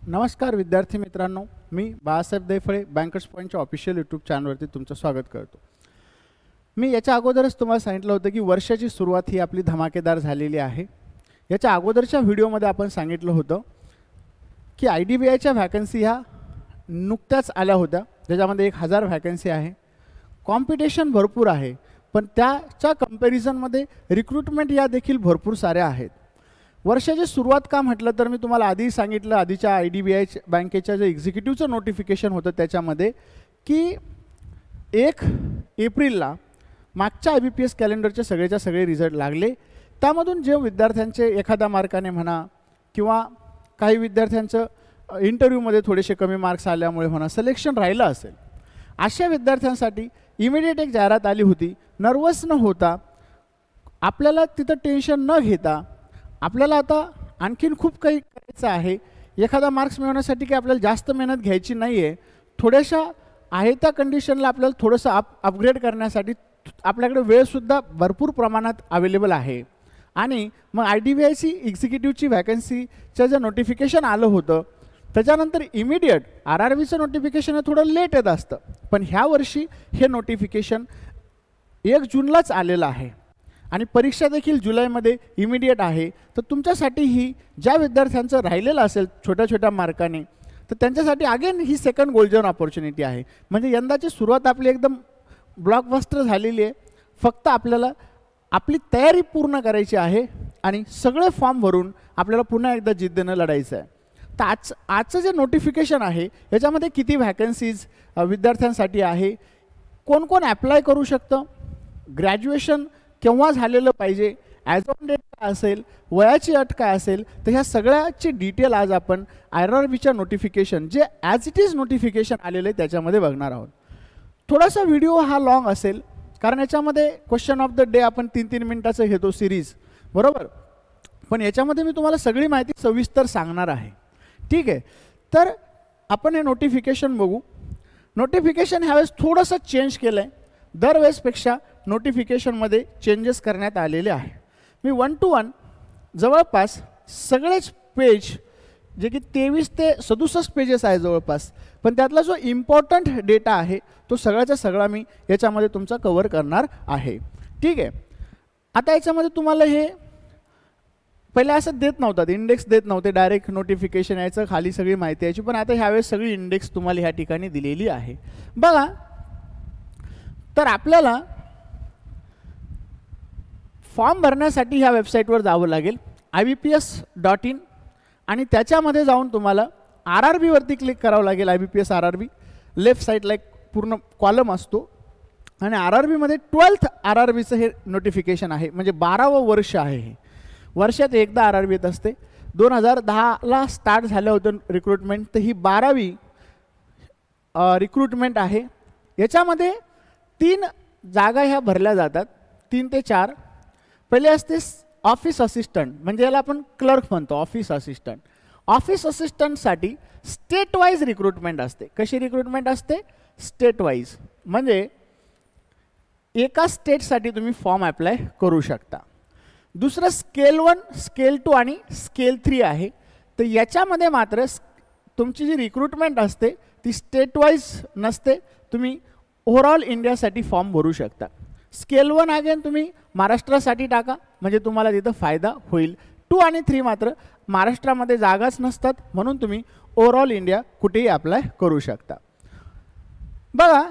नमस्कार विद्यार्थी मित्रांनो, मी बाळासाहेब दैफळे बँकर्स पॉईंटच्या ऑफिशियल यूट्यूब चॅनलवरती तुमचं स्वागत करतो। मी याच्या अगोदरच तुम्हाला सांगितलं होतं की वर्षाची सुरुवात ही आपली धमाकेदार झालेली आहे। याच्या अगोदरच्या व्हिडिओमध्ये आपण सांगितलं होतं की IDBIच्या व्हॅकन्सी ह्या नुकत्याच आल्या होत्या, ज्याच्यामध्ये 1000 व्हॅकन्सी आहे। कॉम्पिटिशन भरपूर आहे, पण त्याच्या कंपॅरिझनमध्ये रिक्रुटमेंट या देखील भरपूर साऱ्या आहेत। वर्षाची सुरुवात का म्हटलं तर मी तुम्हाला आधी सांगितलं, आधीच्या IDBI बँकेच्या जे एक्झिक्युटिव्हचं नोटिफिकेशन होतं त्याच्यामध्ये की 1 एप्रिलला मागच्या IBPS कॅलेंडरचे सगळेच्या सगळे रिझल्ट लागले। त्यामधून जे विद्यार्थ्यांचे एखाद्या मार्काने म्हणा किंवा काही विद्यार्थ्यांचं इंटरव्ह्यूमध्ये थोडेसे कमी मार्क्स आल्यामुळे म्हणा सिलेक्शन राहिलं असेल, अशा विद्यार्थ्यांसाठी इमिडिएट एक जाहिरात आली होती। नर्वस न होता, आपल्याला तिथं टेन्शन न घेता, आपल्याला आता आणखीन खूप काही करायचं आहे। एखादा मार्क्स मिळवण्यासाठी की आपल्याला जास्त मेहनत घ्यायची नाही आहे, थोड्याशा आहे त्या कंडिशनला आपल्याला थोडंसं अपग्रेड करण्यासाठी आपल्याकडे वेळसुद्धा भरपूर प्रमाणात अवेलेबल आहे। आणि मग IDBIची एक्झिक्युटिव्हची व्हॅकन्सीचं जे नोटिफिकेशन आलं होतं त्याच्यानंतर इमिडिएट RRBचं नोटिफिकेशन हे थोडं लेट येत असतं, पण ह्या वर्षी हे नोटिफिकेशन 1 जूनलाच आलेलं आहे आणि परीक्षा देखील जुलैमध्ये इमिडिएट आहे। तर तुमच्यासाठीही ज्या विद्यार्थ्यांचं राहिलेलं असेल छोट्या छोट्या मार्काने, तर त्यांच्यासाठी अगेन ही सेकंड गोल्डन ऑपॉर्च्युनिटी आहे। म्हणजे यंदाची सुरुवात आपली एकदम ब्लॉकबस्टर झालेली आहे। फक्त आपल्याला आपली तयारी पूर्ण करायची आहे आणि सगळे फॉर्म भरून आपल्याला पुन्हा एकदा जिद्दीनं लढायचं आहे। तर आजचं जे नोटिफिकेशन आहे याच्यामध्ये किती व्हॅकन्सीज विद्यार्थ्यांसाठी आहे, कोण कोण ॲप्लाय करू शकतं, ग्रॅज्युएशन केव्हा झालेलं पाहिजे, ॲज ऑन डेट काय असेल, वयाची अट काय असेल, तर ह्या सगळ्याची डिटेल आज आपण RRBच्या नोटिफिकेशन जे ॲज इट इज नोटिफिकेशन आलेलं आहे त्याच्यामध्ये बघणार आहोत। थोडासा व्हिडिओ हा लॉंग असेल कारण याच्यामध्ये क्वेश्चन ऑफ द डे आपण 3-3 मिनिटाचं घेतो सिरीज, बरोबर, पण याच्यामध्ये मी तुम्हाला सगळी माहिती सविस्तर सांगणार आहे। ठीक आहे, तर आपण हे नोटिफिकेशन बघू। नोटिफिकेशन ह्यावेळेस थोडंसं चेंज केलं आहे, दरवेळेसपेक्षा नोटिफिकेशनमध्ये चेंजेस करण्यात आलेले आहे। मी 1 to 1 जवळपास सगळेच पेज जे की 23 ते 67 पेजेस आहे जवळपास, पण त्यातला जो इम्पॉर्टंट डेटा आहे तो सगळ्याचा सगळा मी याच्यामध्ये तुमचा कव्हर करणार आहे। ठीक आहे, आता याच्यामध्ये तुम्हाला हे पहिले असं देत नव्हतं, इंडेक्स देत नव्हते, डायरेक्ट नोटिफिकेशन यायचं, खाली सगळी माहिती यायची, पण आता ह्यावेळेस सगळी इंडेक्स तुम्हाला ह्या ठिकाणी दिलेली आहे। बघा, तर आपल्याला फॉर्म भरण्यासाठी ह्या वेबसाईटवर जावं लागेल IBPS.in आणि त्याच्यामध्ये जाऊन तुम्हाला RRBवरती क्लिक करावं लागेल। IBPS RRB लेफ्ट साईडला एक पूर्ण कॉलम असतो आणि RRBमध्ये 12th RRBचं हे नोटिफिकेशन आहे, म्हणजे 12वं वर्ष आहे। हे वर्षात एकदा RRB येत असते। 2010ला स्टार्ट झालं होतं रिक्रुटमेंट, तर ही 12वी रिक्रुटमेंट आहे। याच्यामध्ये 3 जागा ह्या भरल्या जातात, 3 ते 4। पहिले असते ऑफिस असिस्टंट, म्हणजे याला आपण क्लर्क म्हणतो, ऑफिस असिस्टंट। ऑफिस असिस्टंटसाठी स्टेट वाईज रिक्रुटमेंट असते। कशी रिक्रुटमेंट असते? स्टेट वाईज, म्हणजे एका स्टेटसाठी तुम्ही फॉर्म अप्लाय करू शकता। दुसरं स्केल 1, स्केल 2 आणि स्केल 3 आहे। तर याच्यामध्ये मात्र तुमची जी रिक्रुटमेंट असते ती स्टेट वाईज नसते, तुम्ही ओव्हरऑल इंडियासाठी फॉर्म भरू शकता। स्केल 1 अगेन तुम्ही महाराष्ट्रासाठी टाका, म्हणजे तुम्हाला तिथं फायदा होईल। 2 आणि 3 मात्र महाराष्ट्रामध्ये जागाच नसतात, म्हणून तुम्ही ओव्हरऑल इंडिया कुठेही अप्लाय करू शकता। बघा,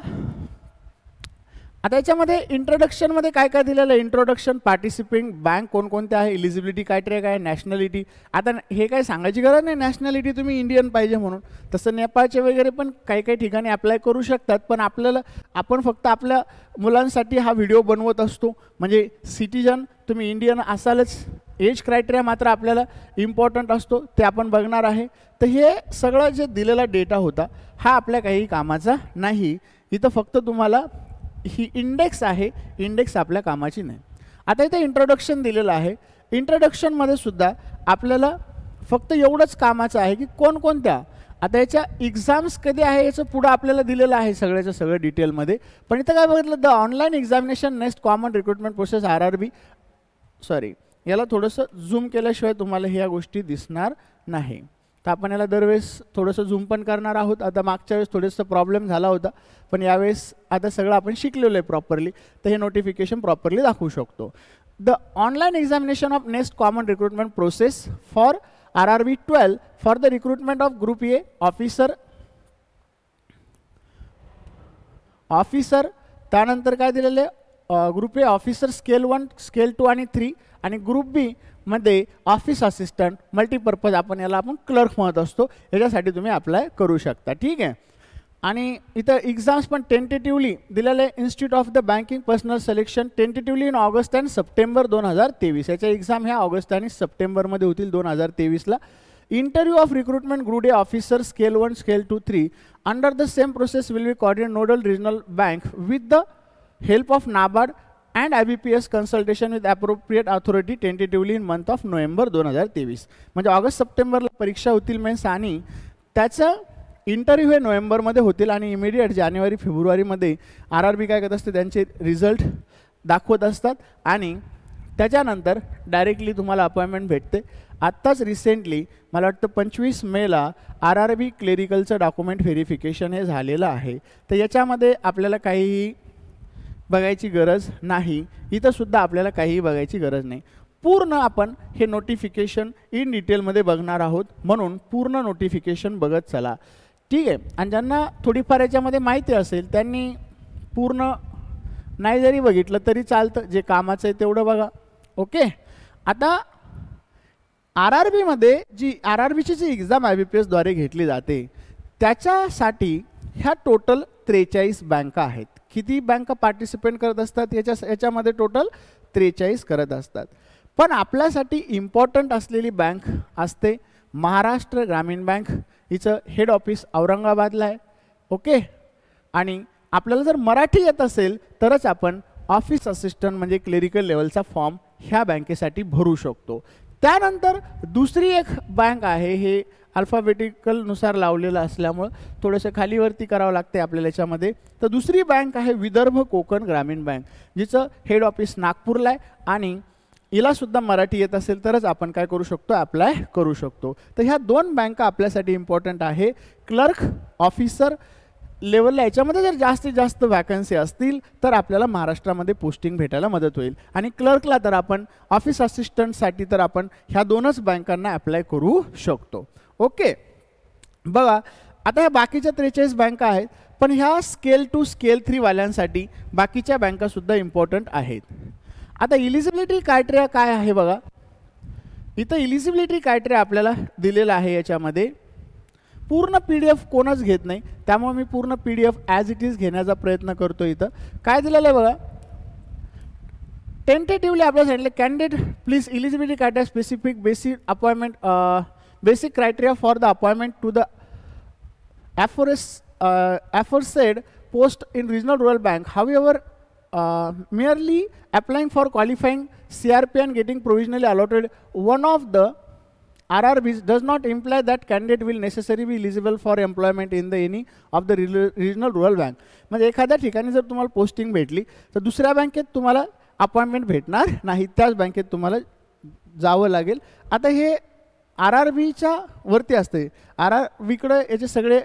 आता याच्यामध्ये इंट्रोडक्शनमध्ये काय काय दिलेलं आहे, इंट्रोडक्शन, पार्टिसिपिंग बँक कोणकोणते आहे, इलिजिबिलिटी क्रायटेरिया काय, नॅशनॅलिटी। आता हे काय सांगायची गरज नाही नॅशनॅलिटी तुम्ही इंडियन पाहिजे म्हणून, तसं नेपाळचे वगैरे पण काही काही ठिकाणी अप्लाय करू शकतात, पण आपण फक्त आपल्या मुलांसाठी हा व्हिडिओ बनवत असतो, म्हणजे सिटीजन तुम्ही इंडियन असालच। एज क्रायटेरिया मात्र आपल्याला इम्पॉर्टंट असतो, ते आपण बघणार आहे। तर हे सगळं जे दिलेला डेटा होता हा आपल्या काही कामाचा नाही, इथं फक्त तुम्हाला ही इंडेक्स आहे, इंडेक्स आपल्या कामाची नाही। आता इथे इंट्रोडक्शन दिलेलं आहे, इंट्रोडक्शनमध्ये सुद्धा आपल्याला फक्त एवढंच कामाचं आहे की कोणकोणत्या, आता याच्या एक्झाम्स कधी आहे याचं पुढं आपल्याला दिलेलं आहे सगळ्याचं सगळं डिटेलमध्ये, पण इथं काय बघितलं, the online examination next common recruitment process RRB, sorry याला थोडंसं झूम केल्याशिवाय तुम्हाला ह्या गोष्टी दिसणार नाही। तर आपण याला दरवेळेस थोडंसं झूम पण करणार आहोत. आता मागच्या वेळेस थोडंसं प्रॉब्लेम झाला होता, पण यावेळेस आता सगळं आपण शिकलेलो आहे प्रॉपरली, तर हे नोटिफिकेशन प्रॉपरली दाखवू शकतो. The online examination of next common recruitment process for RRB 12 for the recruitment of group A officer त्यानंतर काय दिलेले group A officer scale 1 scale 2 आणि 3 आणि ग्रुप बी मध्ये ऑफिस असिस्टंट मल्टीपर्पज आपण क्लर्क म्हणत असतो, याच्यासाठी तुम्ही अप्लाय करू शकता. ठीक आहे. आणि इथं एक्झाम्स पण टेंटेटिव्हली दिलेले institute of the banking personnel selection tentatively in August and September 2023. याच्या एक्झाम ह्या ऑगस्ट आणि सप्टेंबरमध्ये होतील 2023ला. Interview of recruitment group A officer scale 1 scale 2 3 under the same process will be coordinate nodal regional bank with the help of NABARD and IBPS consultation with appropriate authority tentatively in month of November 2023. म्हणजे August सप्टेंबरला परीक्षा होतील men's, आणि त्याचं interview हे नोव्हेंबरमध्ये होतील आणि इमिडिएट जानेवारी फेब्रुवारीमध्ये RRB काय करत असते, त्यांचे रिझल्ट दाखवत असतात आणि त्याच्यानंतर डायरेक्टली तुम्हाला अपॉइंटमेंट भेटते. आत्ताच रिसेंटली मला वाटतं 25 मेला RRB क्लेरिकलचं डॉक्युमेंट व्हेरिफिकेशन हे झालेलं आहे. तर याच्यामध्ये आपल्याला काहीही बघायची गरज नाही, इथंसुद्धा आपल्याला काहीही बघायची गरज नाही. पूर्ण आपण हे नोटिफिकेशन इन डिटेलमध्ये बघणार आहोत, म्हणून पूर्ण नोटिफिकेशन बघत चला. ठीक आहे. आणि ज्यांना थोडीफार याच्यामध्ये माहिती असेल त्यांनी पूर्ण नाही जरी बघितलं तरी चालतं, जे कामाचं आहे तेवढं बघा. ओके. आता RRBमध्ये RRBची जी एक्झाम IBPS द्वारे घेतली जाते त्याच्यासाठी ह्या टोटल 43 बँका आहेत. किती बँका पार्टिसिपेट करत असतात याच्यामध्ये टोटल 43 करत असतात. पण आपल्यासाठी इम्पॉर्टंट असलेली बँक असते महाराष्ट्र ग्रामीण बँक. हिचं हेड ऑफिस औरंगाबादला आहे. ओके. आणि आपल्याला जर मराठी येत असेल तरच आपण ऑफिस असिस्टंट म्हणजे क्लेरिकल लेवलचा फॉर्म ह्या बँकेसाठी भरू शकतो. त्यानंतर दुसरी एक बँक आहे, हे अल्फाबेटिकलनुसार लावलेलं असल्यामुळं थोडंसं खालीवरती करावं लागते आपल्याला याच्यामध्ये. तर दुसरी बँक आहे विदर्भ कोकण ग्रामीण बँक, जिचं हेड ऑफिस नागपूरला आहे आणि हिलासुद्धा मराठी येत असेल तरच आपण काय करू शकतो, अप्लाय करू शकतो. तर ह्या दोन बँका आपल्यासाठी इम्पॉर्टंट आहे. क्लर्क ऑफिसर लेवलला याच्यामध्ये जर जास्तीत जास्त वॅकन्सी असतील तर आपल्याला महाराष्ट्रामध्ये पोस्टिंग भेटायला मदत होईल. आणि क्लर्कला तर आपण ऑफिस असिस्टंटसाठी तर आपण ह्या दोनच बँकांना अप्लाय करू शकतो. ओके. बघा आता ह्या बाकीच्या 43 बँका आहेत, पण ह्या स्केल 2 स्केल 3 वाल्यांसाठी बाकीच्या बँकासुद्धा इम्पॉर्टंट आहेत. आता इलिजिबिलिटी क्रायटेरिया काय आहे बघा. इथं इलिजिबिलिटी क्रायटेरिया आपल्याला दिलेला आहे. याच्यामध्ये पूर्ण PDF कोणच घेत नाही, त्यामुळे मी पूर्ण PDF ॲज इट इज घेण्याचा प्रयत्न करतो. इथं काय दिलेलं आहे बघा. टेंटेटिव्हली आपल्याला सांगितलं candidate please eligibility criteria specific basic criteria for the appointment to the aforesaid post in regional rural bank. However, merely applying for qualifying CRP and getting provisionally allotted one of the RRBs does not imply that candidate will necessarily be eligible for employment in the any of the regional rural bank. म्हणजे एखाद्या ठिकाणी जर तुम्हाला posting भेटली तर दुसऱ्या बँकेत तुम्हाला अपॉइंटमेंट भेटणार नाही, त्याच बँकेत तुम्हाला जावं लागेल. आता हे RRBच्या वरती असते. RRBकडे याचे सगळे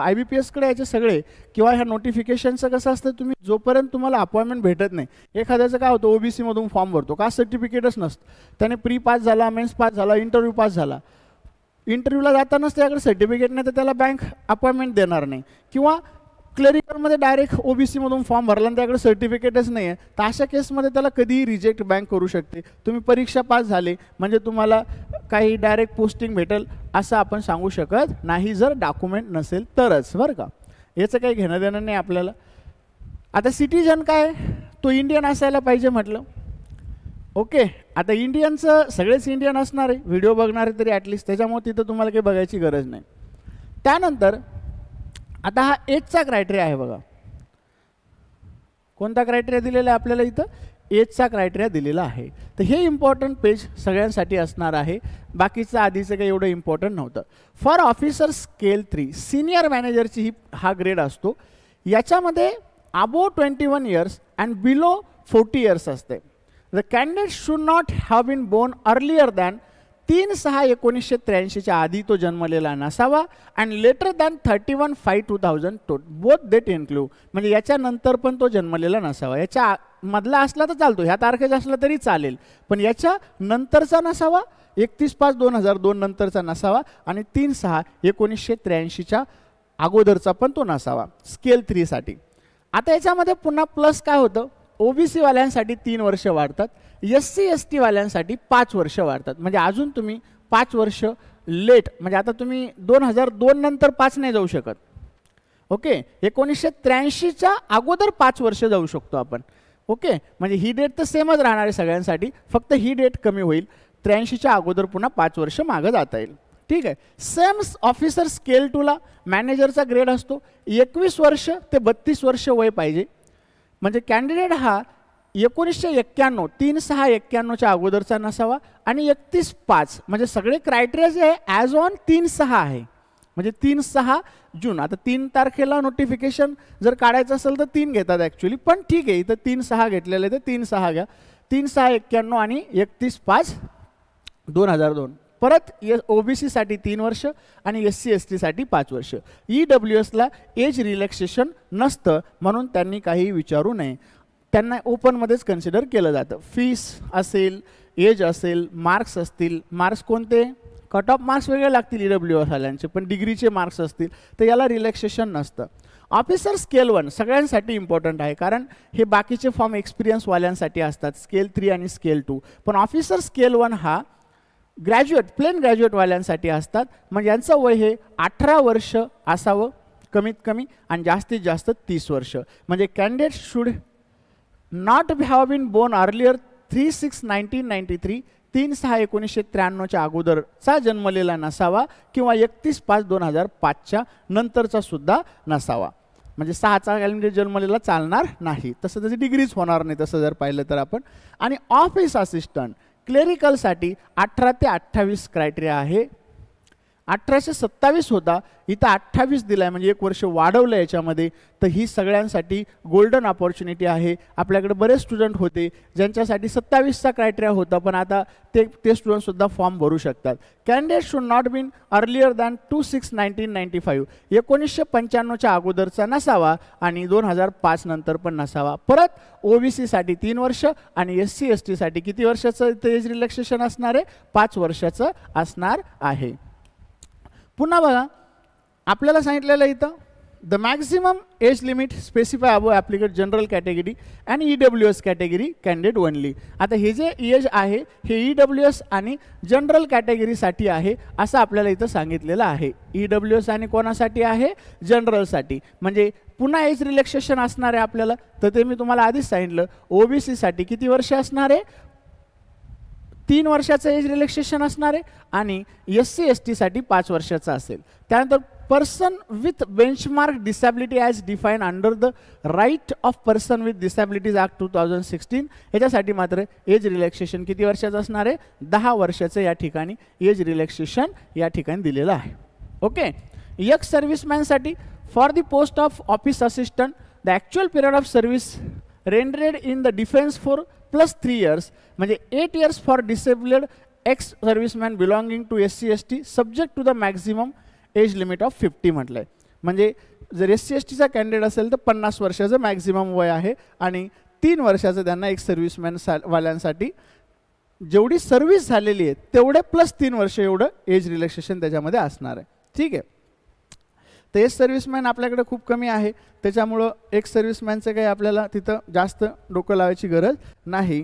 IBPSकडे याचे सगळे किंवा ह्या नोटिफिकेशनचं कसं असतं, तुम्ही जोपर्यंत तुम्हाला अपॉइंटमेंट भेटत नाही, एखाद्याचं काय होतं OBC मधून फॉर्म भरतो, कास्ट सर्टिफिकेटच नसतं, त्याने प्री पास झाला, मेन्स पास झाला, इंटरव्ह्यू पास झाला, इंटरव्ह्यूला जातानाच त्याकडे सर्टिफिकेट नाही तर त्याला बँक अपॉइंटमेंट देणार नाही. किंवा क्लेरिकलमध्ये डायरेक्ट OBC मधून फॉर्म भरला आणि त्याकडे सर्टिफिकेटच नाही आहे, तर अशा केसमध्ये त्याला कधीही रिजेक्ट बँक करू शकते. तुम्ही परीक्षा पास झाले म्हणजे तुम्हाला काही डायरेक्ट पोस्टिंग भेटेल असं आपण सांगू शकत नाही, जर डॉक्युमेंट नसेल तरच, बरं का. याचं काही घेणं देणं नाही आपल्याला. आता सिटीजन काय, तो इंडियन असायला पाहिजे म्हटलं. ओके. आता इंडियनचं सगळेच इंडियन असणार आहे, व्हिडिओ बघणारे तरी ॲटलिस्ट, त्याच्यामुळे तिथं तुम्हाला काही बघायची गरज नाही. त्यानंतर आता हा एजचा क्रायटेरिया आहे बघा. कोणता क्रायटेरिया दिलेला आहे आपल्याला इथं, एजचा क्रायटेरिया दिलेला आहे. तर हे इम्पॉर्टंट पेज सगळ्यांसाठी असणार आहे, बाकीचं आधीचं काही एवढं इम्पॉर्टंट नव्हतं. फॉर ऑफिसर स्केल 3 सिनियर मॅनेजरची हा ग्रेड असतो. याच्यामध्ये above 21 years and below 40 years असते. The candidate should not have been born earlier than 3/6/1983च्या आधी तो जन्मलेला नसावा and later than 31/5/2000 both date include, म्हणजे याच्यानंतर पण तो जन्मलेला नसावा. याच्या मधला असला तर चालतो, ह्या तारखेचा असला तरी चालेल, पण याच्या नंतरचा नसावा, 31/5/2002 नंतरचा नसावा आणि 3/6/1983च्या अगोदरचा पण तो नसावा स्केल 3 साठी. आता याच्यामध्ये पुन्हा प्लस काय होतं, ओबीसी वाल्यांसाठी 3 वर्ष वाढतात, SC ST वाल्यांसाठी 5 वर्ष वाढतात. म्हणजे अजून तुम्ही 5 वर्ष लेट, म्हणजे आता तुम्ही 2002 नंतर 5 नाही जाऊ शकत. ओके, 1983च्या अगोदर 5 वर्ष जाऊ शकतो आपण. ओके, म्हणजे ही डेट तर सेमच राहणार आहे सगळ्यांसाठी, फक्त ही डेट कमी होईल. 83च्या अगोदर पुन्हा 5 वर्ष मागं जाता येईल. ठीक आहे. सेम ऑफिसर स्केल 2ला मॅनेजरचा ग्रेड असतो 21 वर्ष ते 32 वर्ष वय पाहिजे. म्हणजे कॅन्डिडेट हा 1991 3/6/91च्या अगोदरचा नसावा आणि 31/5 म्हणजे सगळे क्रायटेरिया जे आहे ॲज ऑन 3/6 आहे, म्हणजे 3/6 जून. आता 3 तारखेला नोटिफिकेशन जर काढायचं असेल तर 3 घेतात ॲक्च्युली, पण ठीक आहे, इथं 3/6 घेतलेलं आहे तर 3/6 घ्या. 3/6/91 आणि 31/5/2002. परत OBC साठी 3 वर्ष आणि SC ST साठी 5 वर्ष. EWSला एज रिलॅक्सेशन नसतं म्हणून त्यांनी काही विचारू नये, त्यांना ओपनमध्येच कन्सिडर केलं जातं. फीस असेल, एज असेल, मार्क्स असतील, मार्क्स कोणते, कट ऑफ मार्क्स वेगळे लागतील EWS वाल्यांचे, पण डिग्रीचे मार्क्स असतील तर याला रिलॅक्सेशन नसतं. ऑफिसर स्केल 1 सगळ्यांसाठी इम्पॉर्टंट आहे, कारण हे बाकीचे फॉर्म एक्सपिरियन्सवाल्यांसाठी असतात स्केल 3 आणि स्केल 2, पण ऑफिसर स्केल 1 हा ग्रॅज्युएट प्लेन ग्रॅज्युएटवाल्यांसाठी असतात. म्हणजे यांचं वय हे 18 वर्ष असावं कमीत कमी आणि जास्तीत जास्त 30 वर्ष. म्हणजे candidate should not have been born earlier 3/6/1993 3/6/1993च्या अगोदरचा जन्मलेला नसावा किंवा 31/5/2005च्या नंतरचा सुद्धा नसावा. म्हणजे 6चा कॅलेंडर जन्मलेला चालणार नाही, तसं त्याची डिग्रीच होणार नाही तसं जर पाहिलं तर आपण. आणि ऑफिस असिस्टंट क्लेरिकलसाठी 18 ते 28 क्रायटेरिया आहे. 1827 होता, इथं 28 दिला आहे, म्हणजे 1 वर्ष वाढवलं याच्यामध्ये. तर ही सगळ्यांसाठी गोल्डन अपॉर्च्युनिटी आहे. आपल्याकडे बरेच स्टुडंट होते ज्यांच्यासाठी 27चा क्रायटेरिया होता, पण आता ते स्टुडंटसुद्धा फॉर्म भरू शकतात. Candidate should not been earlier than 2/6/1995 1995च्या अगोदरचा नसावा आणि 2005 नंतर पण नसावा. परत OBC साठी 3 वर्ष आणि SC ST साठी किती वर्षाचं एज रिलॅक्सेशन असणार आहे, 5 वर्षाचं असणार आहे. पुन्हा बघा आपल्याला सांगितलेलं इथं the maximum age limit specify above applicable general category and EWS category candidate only. आता हे जे एज आहे हे EWS आणि जनरल कॅटेगरीसाठी आहे असं आपल्याला इथं सांगितलेलं आहे. EWS आणि कोणासाठी आहे, जनरलसाठी. म्हणजे पुन्हा एज रिलॅक्सेशन असणार आहे आपल्याला, तर ते मी तुम्हाला आधीच सांगितलं. OBC साठी किती वर्ष असणार आहे, 3 वर्षाचं एज रिलॅक्सेशन असणार आहे आणि SC ST साठी 5 वर्षाचं असेल. त्यानंतर person with benchmark disability as define under the right of person with disabilities act 2016 याच्यासाठी मात्र एज रिलॅक्सेशन किती वर्षाचं असणार आहे, 10 वर्षाचं या ठिकाणी एज रिलॅक्सेशन या ठिकाणी दिलेलं आहे. ओके. एक्स सर्व्हिसमॅनसाठी for the post of office assistant the actual period of service rendered in the defence for +3 years म्हणजे 8 years for disabled ex serviceman belonging to SC ST subject to the maximum age limit of 50 म्हटलं आहे. म्हणजे जर SC STचा candidate असेल तर 50 वर्षाचं maximum वय आहे आणि 3 वर्षाचं त्यांना एक्स सर्व्हिसमॅन वाल्यांसाठी जेवढी सर्व्हिस झालेली आहे तेवढे +3 वर्ष एवढं एज रिलॅक्सेशन त्याच्यामध्ये असणार आहे. ठीक आहे. तर एक्स सर्व्हिसमॅन आपल्याकडे खूप कमी आहे, त्याच्यामुळं एक्स सर्व्हिसमॅनचं काही आपल्याला तिथं जास्त डोकं लावायची गरज नाही.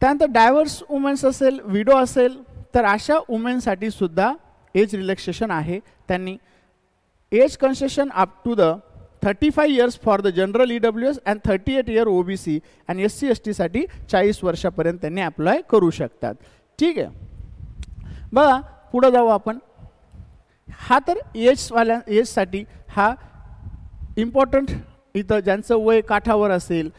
त्यानंतर डायव्हर्स वुमेन्स असेल, विडो असेल तर अशा वुमेनसाठी सुद्धा एज रिलॅक्सेशन आहे. त्यांनी age concession up to the 35 years for the general EWS and 38 year OBC आणि SC ST साठी 40 वर्षापर्यंत त्यांनी अप्लाय करू शकतात. ठीक आहे. बघा पुढं जाऊ आपण. हा तर एजसाठी हा इम्पॉर्टंट इथं ज्यांचं वय काठावर असेल.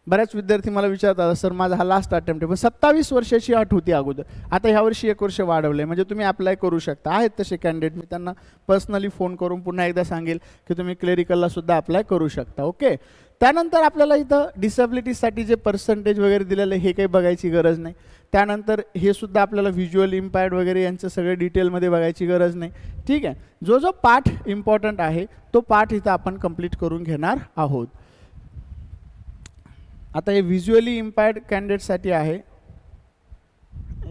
बऱ्याच विद्यार्थी मला विचारतात सर माझा हा लास्ट अटेम्प्ट आहे, पण 27 वर्षाची अट होती अगोदर, आता ह्या वर्षी 1 वर्ष वाढवलं आहे, म्हणजे तुम्ही अप्लाय करू शकता. आहेत तसे कॅन्डिडेट, मी त्यांना पर्सनली फोन करून पुन्हा एकदा सांगेल की तुम्ही क्लेरिकलला सुद्धा अप्लाय करू शकता. ओके. त्यानंतर आपल्याला इथं डिसेबिलिटीसाठी जे पर्सेंटेज वगैरे दिलेलं आहे हे काही बघायची गरज नाही. त्यानंतर हे सुद्धा आपल्याला व्हिज्युअल इम्पॅक्ट वगैरे यांचं सगळं डिटेलमध्ये बघायची गरज नाही. ठीक आहे, जो जो पार्ट इम्पॉर्टंट आहे तो पार्ट इथं आपण कंप्लीट करून घेणार आहोत. आता हे व्हिज्युअली इम्पॅक्ट कॅन्डिडेटसाठी आहे.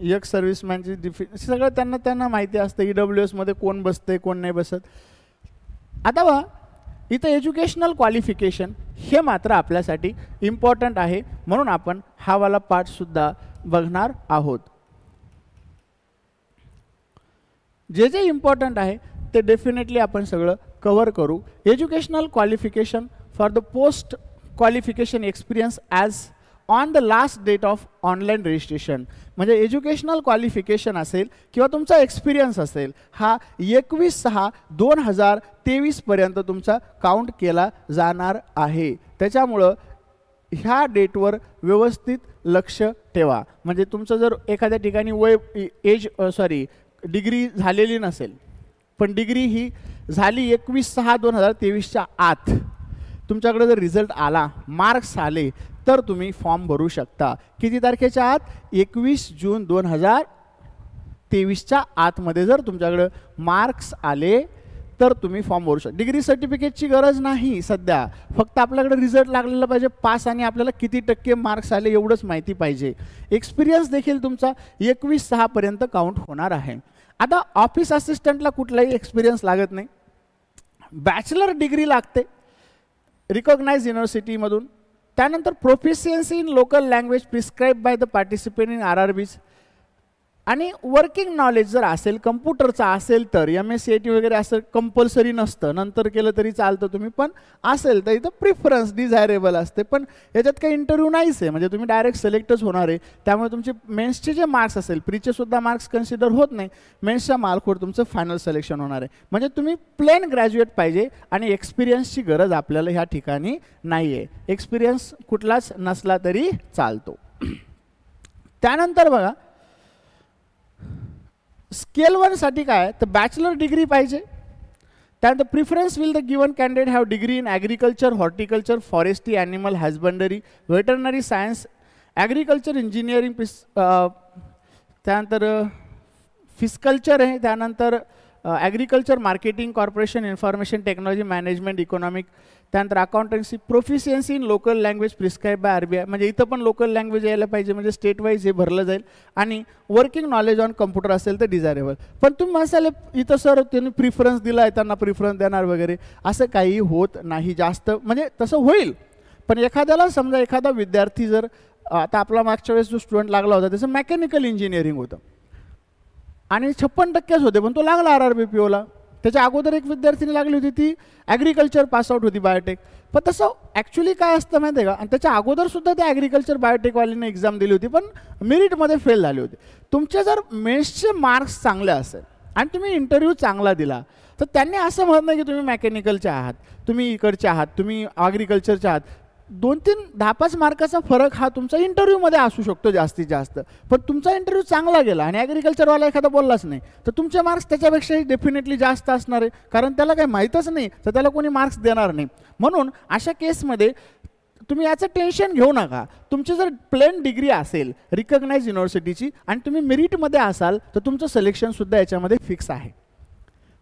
एक सर्व्हिसमॅनची सगळं त्यांना माहिती असतं EWS मध्ये कोण बसते कोण नाही बसत. आता बघा इथं एज्युकेशनल क्वालिफिकेशन हे मात्र आपल्यासाठी इम्पॉर्टंट आहे, म्हणून आपण हा वाला पार्टसुद्धा बघणार आहोत. जे जे इम्पॉर्टंट आहे ते डेफिनेटली आपण सगळं कव्हर करू. Educational qualification for the post qualification experience as on the last date of online registration. म्हणजे एज्युकेशनल क्वालिफिकेशन असेल किंवा तुमचा एक्सपिरियन्स असेल हा 21/6/2023 पर्यंत तुमचा काउंट केला जाणार आहे. त्याच्यामुळं ह्या डेटवर व्यवस्थित लक्ष ठेवा. म्हणजे तुमचं जर एखाद्या ठिकाणी डिग्री झालेली नसेल पण डिग्री ही झाली 21/6/2023च्या आत, तुमच्याकडे जर रिझल्ट आला मार्क्स आले तर तुम्ही फॉर्म भरू शकता. किती तारखेच्या आत? 21 जून 2023च्या आतमध्ये जर तुमच्याकडे मार्क्स आले तर तुम्ही फॉर्म भरू शकता. डिग्री सर्टिफिकेटची गरज नाही सध्या, फक्त आपल्याकडे रिझल्ट लागलेला पाहिजे पास आणि आपल्याला किती टक्के मार्क्स आले एवढंच माहिती पाहिजे. एक्सपिरियन्स देखील तुमचा 21/6 पर्यंत काउंट होणार आहे. आता ऑफिस असिस्टंटला कुठलाही एक्सपिरियन्स लागत नाही, बॅचलर डिग्री लागते रिकॉग्नाइज युनिव्हर्सिटीमधून. त्यानंतर proficiency in local language prescribe by the participant in RRBs आणि वर्किंग नॉलेज जर असेल कम्प्युटरचा असेल तर MSCIT वगैरे असं कंपल्सरी नसतं, नंतर केलं तरी चालतं तुम्ही, पण असेल तर इथं प्रिफरन्स डिझायरेबल असते. पण याच्यात काही इंटरव्ह्यू नाहीच आहे, म्हणजे तुम्ही डायरेक्ट सिलेक्टच होणार आहे. त्यामुळे तुमचे मेन्सचे जे मार्क्स असेल, प्रीचे सुद्धा मार्क्स कन्सिडर होत नाही, मेन्सच्या मार्कवर तुमचं फायनल सिलेक्शन होणार आहे. म्हणजे तुम्ही प्लेन ग्रॅज्युएट पाहिजे आणि एक्सपिरियन्सची गरज आपल्याला ह्या ठिकाणी नाही आहे. एक्सपिरियन्स कुठलाच नसला तरी चालतो. त्यानंतर बघा स्केल 1 साठी काय तर बॅचलर डिग्री पाहिजे. त्यानंतर preference will the given candidate have degree in agriculture, horticulture, forestry, animal husbandry, veterinary science, agriculture engineering, त्यानंतर फिस्कल्चर आहे, त्यानंतर agriculture marketing, corporation, information technology management, economic, त्यानंतर accountancy, proficiency in local language prescribe by RBI. म्हणजे इथं पण local language यायला पाहिजे, म्हणजे स्टेट वाईज हे भरलं जाईल. आणि वर्किंग नॉलेज ऑन कम्प्युटर असेल तर डिझायरेबल. पण तुम्ही म्हणाल इथं सर त्यांनी प्रिफरन्स दिला आहे त्यांना प्रिफरन्स देणार वगैरे, असं काही होत नाही जास्त. म्हणजे तसं होईल पण एखाद्याला समजा एखादा विद्यार्थी जर आता आपला मागच्या वेळेस जो स्टुडंट लागला होता त्याचं मेकॅनिकल इंजिनिअरिंग होतं आणि 56% होते, पण तो लागला RRB POला. त्याच्या अगोदर एक विद्यार्थिनी लागली होती ती ॲग्रिकल्चर पासआउट होती बायोटेक. पण तसं ॲक्च्युली काय असतं माहिती आहे का, आणि त्याच्या अगोदरसुद्धा त्या ॲग्रिकल्चर बायोटेकवालीने एक्झाम दिली होती पण मेरिटमध्ये फेल झाले होते. तुमचे जर मेन्सचे मार्क्स चांगले असेल आणि तुम्ही इंटरव्ह्यू चांगला दिला तर त्यांनी असं म्हणत नाही की तुम्ही मेकॅनिकलचे आहात, तुम्ही इकडचे आहात, तुम्ही ॲग्रिकल्चरचे आहात. 2-3, 10-5 मार्काचा फरक हा तुमचा इंटरव्ह्यूमध्ये असू शकतो जास्तीत जास्त. पण तुमचा इंटरव्ह्यू चांगला गेला आणि ॲग्रिकल्चरवाला एखादा बोललाच नाही तर तुमचे मार्क्स त्याच्यापेक्षाही डेफिनेटली जास्त असणार आहे, कारण त्याला काही माहीतच नाही तर त्याला कोणी मार्क्स देणार नाही. म्हणून अशा केसमध्ये तुम्ही याचं टेन्शन घेऊ नका. तुमची जर प्लेन डिग्री असेल रिकॉग्नाइज युनिव्हर्सिटीची आणि तुम्ही मेरिटमध्ये असाल तर तुमचं सिलेक्शनसुद्धा याच्यामध्ये फिक्स आहे.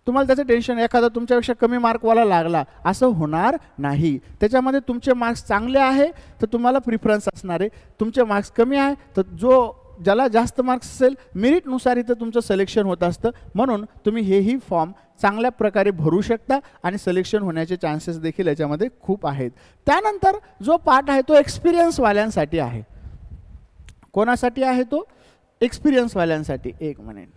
तुम्हाला त्याचं टेन्शन एखादा तुमच्यापेक्षा कमी मार्कवाला लागला असं होणार नाही. त्याच्यामध्ये तुमचे मार्क्स चांगले आहे तर तुम्हाला प्रिफरन्स असणार आहे, तुमचे मार्क्स कमी आहे तर ज्याला जास्त मार्क्स असेल मेरिटनुसार इथं तुमचं सिलेक्शन होत असतं. म्हणून तुम्ही हेही फॉर्म चांगल्या प्रकारे भरू शकता आणि सिलेक्शन होण्याचे चान्सेस देखील याच्यामध्ये खूप आहेत. त्यानंतर जो पार्ट आहे तो एक्सपिरियन्सवाल्यांसाठी आहे. कोणासाठी आहे तो? एक्सपिरियन्सवाल्यांसाठी. एक मिनिट.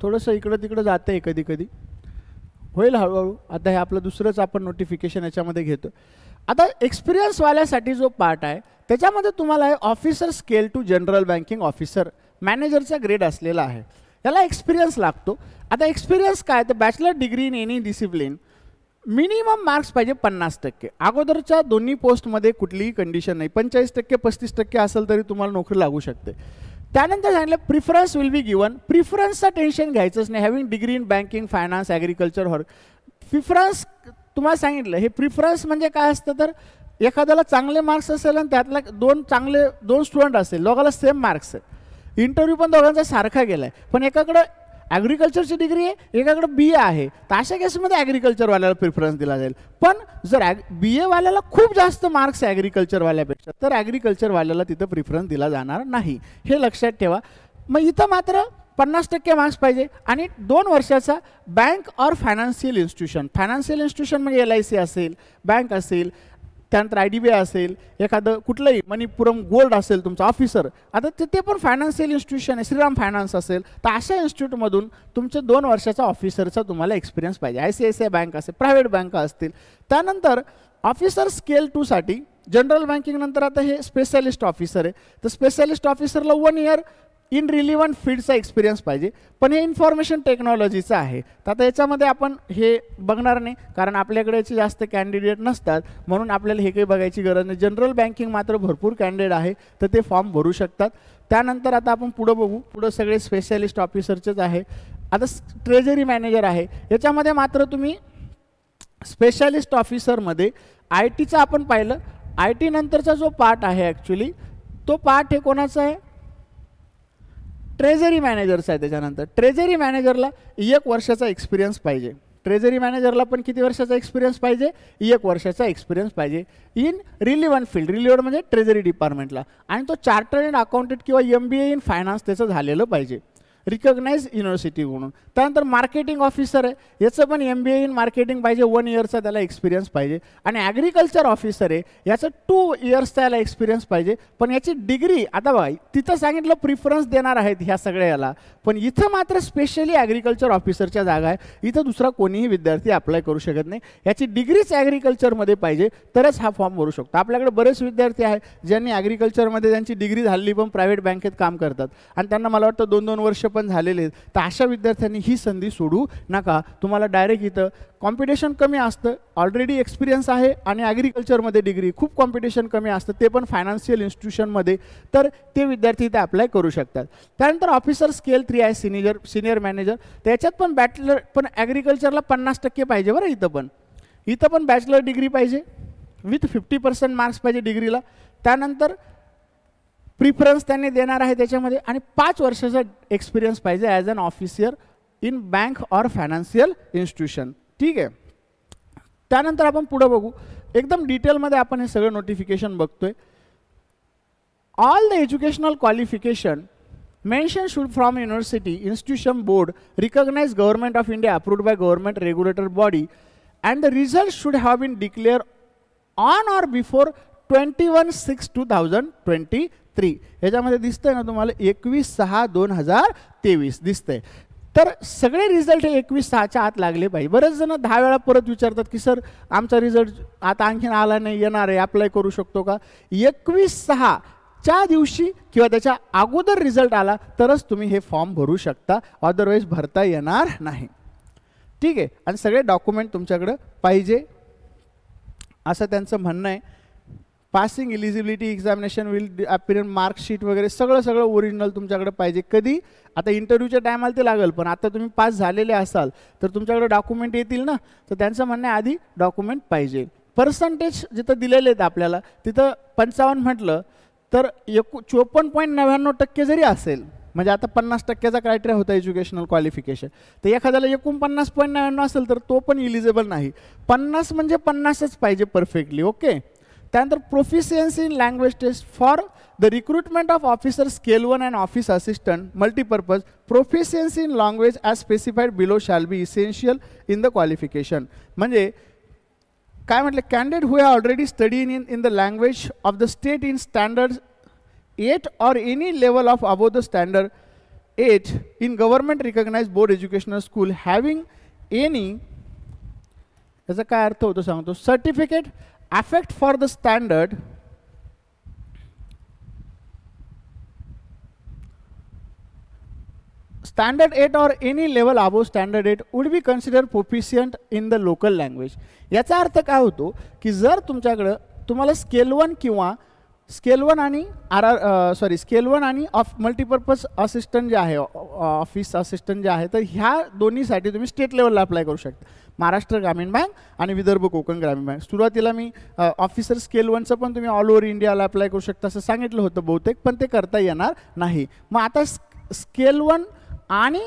थोडंसं इकडं तिकडं जातं आहे कधी कधी, होईल हळूहळू. आता हे आपलं दुसरंच आपण नोटिफिकेशन याच्यामध्ये घेतो. आता एक्सपिरियन्सवाल्यासाठी जो पार्ट आहे त्याच्यामध्ये तुम्हाला आहे officer scale two general banking officer, मॅनेजरचा ग्रेड असलेला आहे. याला एक्सपिरियन्स लागतो. आता एक्सपिरियन्स काय तर bachelor degree in any discipline minimum marks पाहिजे 50%. अगोदरच्या दोन्ही पोस्टमध्ये कुठलीही कंडिशन नाही, 45% 35% असेल तरी तुम्हाला नोकरी लागू शकते. त्यानंतर सांगितलं प्रिफरन्स विल बी गिवन. प्रिफरन्सचं टेन्शन घ्यायचंच नाही. Having degree in banking, finance, agriculture, हॉर. प्रिफरन्स तुम्हाला सांगितलं, हे प्रिफरन्स म्हणजे काय असतं, तर एखाद्याला चांगले मार्क्स असेल आणि त्यातला दोन स्टुडंट असेल, दोघाला सेम मार्क्स आहे, इंटरव्ह्यू पण दोघांचा सारखा गेला आहे, पण एकाकडं ॲग्रिकल्चरची डिग्री आहे, एकाकडे BA आहे, तर अशा केसमध्ये ॲग्रिकल्चरवाल्याला प्रिफरन्स दिला जाईल. पण जर BA वाल्याला खूप जास्त मार्क्स आहे ॲग्रिकल्चरवाल्यापेक्षा, तर ॲग्रिकल्चरवाल्याला तिथं प्रिफरन्स दिला जाणार नाही, हे लक्षात ठेवा. मग इथं मात्र 50% मार्क्स पाहिजे आणि 2 वर्षाचा bank or financial institution. Financial institution म्हणजे LIC असेल, बँक असेल, त्यानंतर IDBI असेल, एखादं कुठलंही मणिपुरम गोल्ड असेल तुमचं ऑफिसर, आता ते पण फायनान्शियल इन्स्टिट्यूशन आहे, श्रीराम फायनान्स असेल, तर अशा इन्स्टिट्यूटमधून तुमचे 2 वर्षाचा ऑफिसरचा तुम्हाला एक्सपिरियन्स पाहिजे. ICICI बँक असेल, प्रायव्हेट बँका असतील. त्यानंतर ऑफिसर स्केल 2 साठी जनरल बँकिंग नंतर आता हे स्पेशलिस्ट ऑफिसर आहे, तर स्पेशलिस्ट ऑफिसरला 1 इयर इन रिलिव्हंट फील्डचा एक्सपिरियन्स पाहिजे, पण हे इन्फॉर्मेशन टेक्नॉलॉजीचं आहे. तर आता याच्यामध्ये आपण हे बघणार नाही, कारण आपल्याकडे याचे जास्त कॅन्डिडेट नसतात, म्हणून आपल्याला हे काही बघायची गरज नाही. जनरल बँकिंग मात्र भरपूर कॅन्डिडेट आहे, तर ते फॉर्म भरू शकतात. त्यानंतर आता आपण पुढं बघू, पुढं सगळे स्पेशलिस्ट ऑफिसरचेच आहे. आता ट्रेजरी मॅनेजर आहे, याच्यामध्ये मात्र तुम्ही स्पेशलिस्ट ऑफिसरमध्ये IT आपण पाहिलं, IT नंतरचा जो पार्ट आहे ॲक्च्युली तो पार्ट हे कोणाचा आहे, ट्रेजरी मॅनेजरचा आहे. त्याच्यानंतर ट्रेजरी मॅनेजरला 1 वर्षाचा एक्सपिरियन्स पाहिजे. ट्रेजरी मॅनेजरला पण किती वर्षाचा एक्सपिरियन्स पाहिजे, 1 वर्षाचा एक्सपिरियन्स पाहिजे इन रिलिव्हंट फील्ड. रिलिव्हंट म्हणजे ट्रेजरी डिपार्टमेंटला, आणि तो चार्टर्ड अकाउंटंट किंवा MBA इन फायनान्स त्याचं झालेलं पाहिजे, रिकग्नाइज युनिव्हर्सिटीकडून. त्यानंतर मार्केटिंग ऑफिसर आहे, याचं पण MBA इन मार्केटिंग पाहिजे, 1 इयरचा त्याला एक्सपिरियन्स पाहिजे. आणि ॲग्रिकल्चर ऑफिसर आहे, याचं 2 इयर्सचा याला एक्सपिरियन्स पाहिजे, पण याची डिग्री आता बघा तिथं सांगितलं प्रिफरन्स देणार आहेत ह्या सगळ्याला, पण इथं मात्र स्पेशली ॲग्रिकल्चर ऑफिसरच्या जागा आहे, इथं दुसरा कोणीही विद्यार्थी अप्लाय करू शकत नाही. याची डिग्रीच ॲग्रिकल्चरमध्ये पाहिजे तरच हा फॉर्म भरू शकतो. आपल्याकडे बरेच विद्यार्थी आहेत ज्यांनी ॲग्रिकल्चरमध्ये त्यांची डिग्री झाली पण प्रायव्हेट बँकेत काम करतात, आणि त्यांना मला वाटतं 2-2 वर्ष पण झालेले आहेत. तर अशा विद्यार्थ्यांनी ही संधी सोडू नका. तुम्हाला डायरेक्ट इथं कॉम्पिटिशन कमी असतं, ऑलरेडी एक्सपिरियन्स आहे आणि ॲग्रिकल्चरमध्ये डिग्री, खूप कॉम्पिटिशन कमी असतं, ते पण फायनान्शियल इन्स्टिट्यूशनमध्ये, तर ते विद्यार्थी इथे अप्लाय करू शकतात. त्यानंतर ऑफिसर स्केल 3 आहे, सिनियर मॅनेजर, त्याच्यात पण बॅचलर, पण ॲग्रिकल्चरला 50% पाहिजे बरं. इथं पण बॅचलर डिग्री पाहिजे विथ 50% मार्क्स पाहिजे डिग्रीला. त्यानंतर प्रिफरन्स त्यांनी देणार आहे त्याच्यामध्ये, आणि 5 वर्षाचा एक्सपिरियन्स पाहिजे as an officer in bank or financial institution. ठीक आहे. त्यानंतर आपण पुढे बघू, एकदम डिटेलमध्ये आपण हे सगळं नोटिफिकेशन बघतोय. All the educational qualification mention should from university, institution, board, recognise government of India, approved by government regulator body, and the result should have been declare on or before 21/6/2023. ह्याच्यामध्ये दिसतंय ना तुम्हाला 21/6/2023 दिसतंय. तर सगळे रिझल्ट हे 21/6च्या आत लागले पाहिजे. बरेच जण 10 वेळा परत विचारतात की सर आमचा रिझल्ट आता आणखीन आला नाही, येणार आहे, अप्लाय करू शकतो का. 21/6च्या दिवशी किंवा त्याच्या अगोदर रिझल्ट आला तरच तुम्ही हे फॉर्म भरू शकता, अदरवाईज भरता येणार नाही. ठीक आहे. आणि सगळे डॉक्युमेंट तुमच्याकडे पाहिजे असं त्यांचं म्हणणं आहे. Passing eligibility examination will appear in marksheet वगैरे सगळं ओरिजिनल तुमच्याकडे पाहिजे. कधी आता इंटरव्ह्यूच्या टायमाला ते लागेल, पण आता तुम्ही पास झालेले असाल तर तुमच्याकडे डॉक्युमेंट येतील ना, तर त्यांचं म्हणणं आधी डॉक्युमेंट पाहिजे. पर्सेंटेज जिथं दिलेले आहेत आपल्याला तिथं 55 म्हटलं तर 54.99% जरी असेल, म्हणजे आता 50%चा क्रायटेरिया होता एज्युकेशनल क्वालिफिकेशन, तर एखाद्याला 49.99 असेल तर तो पण इलिजिबल नाही. 50 म्हणजे 50च पाहिजे परफेक्टली. ओके. त्यानंतर proficiency in language test for the recruitment of officer scale 1 and office assistant multipurpose, proficiency in language as specified below shall be essential in the qualification. म्हणजे काय म्हटलं, candidate who have already study in the language of the state in standard 8 or any level of above the standard 8 in government recognized board educational school having any, याचा काय अर्थ होतो सांगतो, certificate affect for the standard standard 8 और any level above standard 8 would be consider proficient in the local language. याचा अर्थ काय होतो की जर तुमच्याकडं तुम्हाला स्केल 1 किंवा स्केल 1 आणि स्केल 1 आणि मल्टीपर्पज असिस्टंट जे आहे, ऑफिस असिस्टंट जे आहे, तर ह्या दोन्हीसाठी तुम्ही स्टेट लेवलला अप्लाय करू शकता. महाराष्ट्र ग्रामीण बँक आणि विदर्भ कोकण ग्रामीण बँक. सुरुवातीला मी ऑफिसर स्केल 1चं पण तुम्ही ऑल ओव्हर इंडियाला अप्लाय करू शकता असं सांगितलं होतं बहुतेक, पण ते करता येणार नाही. मग आता स्केल 1 आणि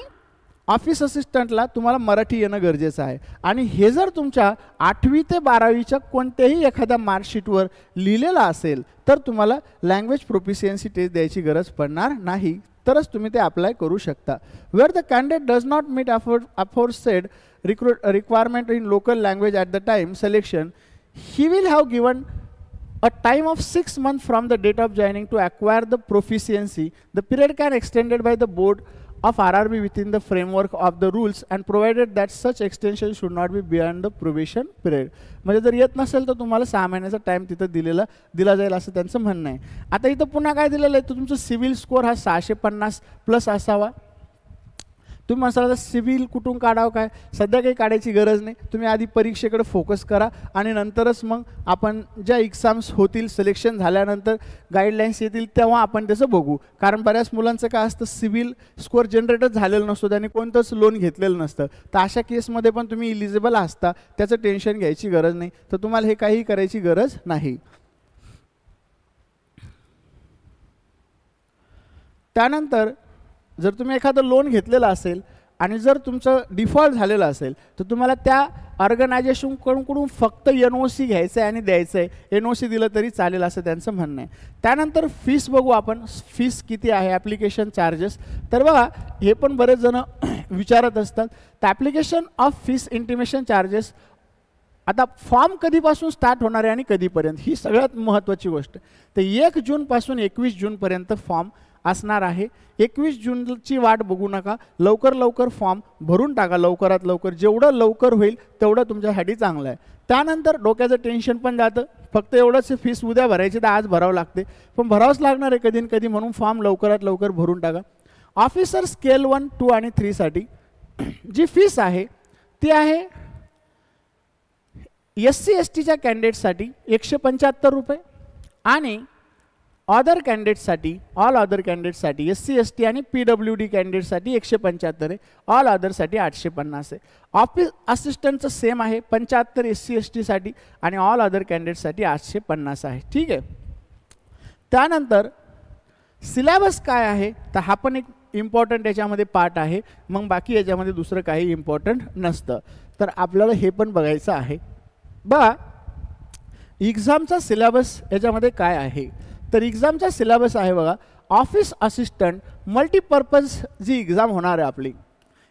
ऑफिस असिस्टंटला तुम्हाला मराठी येणं गरजेचं आहे. आणि हे जर तुमच्या 8वी ते 12वीच्या कोणत्याही एखाद्या मार्कशीटवर लिहिलेलं असेल तर तुम्हाला लँग्वेज प्रोफिशियन्सी टेस्ट द्यायची गरज पडणार नाही, तरच तुम्ही ते अप्लाय करू शकता. Where the candidate does not meet aforesaid requirement in local language at the time selection, he will have given a time of 6 months from the date of joining to acquire the proficiency. The period can extended by the board of RRB within the framework of the rules and provided that such extension should not be beyond the probation period. म्हणजे जर येत नसेल तर तुम्हाला 6 महिन्याचा time तिथं दिला जाईल असं त्यांचं म्हणणं आहे. आता इथं पुन्हा काय दिलेलं आहे, तर तुमचं सिव्हिल स्कोअर हा 650 प्लस असावा. तुम्ही म्हणाल सिव्हिल कुठून काढावं, काय सध्या काही काढायची गरज नाही. तुम्ही आधी परीक्षेकडे फोकस करा आणि नंतरच मग आपण ज्या एक्झाम्स होतील, सिलेक्शन झाल्यानंतर गाईडलाईन्स येतील तेव्हा आपण त्याचं बघू. कारण बऱ्याच मुलांचं काय असतं, सिव्हिल स्कोअर जनरेटच झालेलं नसतो, त्यांनी कोणतंच लोन घेतलेलं नसतं. तर अशा केसमध्ये पण तुम्ही इलिजिबल असता, त्याचं टेन्शन घ्यायची गरज नाही. तर तुम्हाला हे काही करायची गरज नाही. त्यानंतर जर तुम्ही एखादं लोन घेतलेलं असेल आणि जर तुमचं डिफॉल्ट झालेलं असेल तर तुम्हाला त्या ऑर्गनायझेशनकडून फक्त NOC घ्यायचं आहे आणि द्यायचं आहे. NOC दिलं तरी चालेल असं त्यांचं म्हणणं आहे. त्यानंतर फीस बघू आपण, फीस किती आहे, ॲप्लिकेशन चार्जेस. तर बघा हे पण बरेच जण विचारत असतात. तर application of fees intimation charges, आता फॉर्म कधीपासून स्टार्ट होणार आहे आणि कधीपर्यंत, ही सगळ्यात महत्त्वाची गोष्ट. तर 1 जूनपासून 21 जूनपर्यंत फॉर्म असणार आहे. 21 जूनची वाट बघू नका, लवकर फॉर्म भरून टाका, लवकरात लवकर. जेवढं लवकर होईल तेवढं तुमच्यासाठी चांगलं आहे. त्यानंतर डोक्याचं टेन्शन पण जातं, फक्त एवढंच फीस उद्या भरायची तर आज भरावं लागते, पण भरावंच लागणार आहे कधी कधी, म्हणून फॉर्म लवकरात लवकर भरून टाका. ऑफिसर स्केल 1, 2 आणि 3 साठी जी फीस आहे ती आहे SC STच्या कॅन्डिडेटसाठी 175 रुपये आणि ऑदर कॅन्डिडेटसाठी, ऑल ऑदर कॅन्डिडेटसाठी SC ST आणि PWD कॅन्डिडेटसाठी 175 आहे, ऑल ऑदरसाठी 850 आहे. ऑफिस असिस्टंटचं सेम आहे 75 SC STसाठी आणि ऑल ऑदर कॅन्डिडेटसाठी 850 आहे. ठीक आहे. त्यानंतर सिलेबस काय आहे, तर हा पण एक इम्पॉर्टंट याच्यामध्ये पार्ट आहे. मग बाकी याच्यामध्ये दुसरं काही इम्पॉर्टंट नसतं. तर आपल्याला हे पण बघायचं आहे. बघा एक्झामचा सिलेबस याच्यामध्ये काय आहे, तर एक्झामचा सिलेबस आहे बघा, ऑफिस असिस्टंट मल्टीपर्पज जी एक्झाम होणार आहे आपली,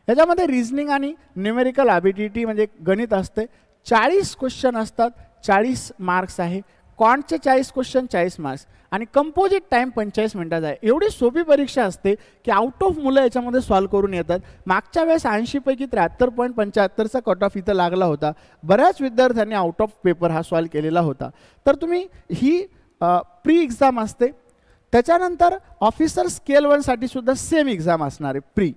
याच्यामध्ये रिजनिंग आणि न्यूमेरिकल ॲबिलिटी म्हणजे गणित असते. 40 क्वेश्चन असतात, 40 मार्क्स आहे. क्वांटचे 40 क्वेश्चन 40 मार्क्स आणि कंपोजिट टाईम 45 मिनिटाचा आहे. एवढी सोपी परीक्षा असते की आउट ऑफ मुलं याच्यामध्ये सॉल्व करून येतात. मागच्या वेळेस 80 पैकी 73.75चा कट ऑफ इथं लागला होता. बऱ्याच विद्यार्थ्यांनी आउट ऑफ पेपर हा सॉल्व केलेला होता. तर तुम्ही ही प्री एक्झाम असते. त्याच्यानंतर ऑफिसर स्केल 1 साठी सुद्धा सेम एक्झाम असणार आहे, प्री.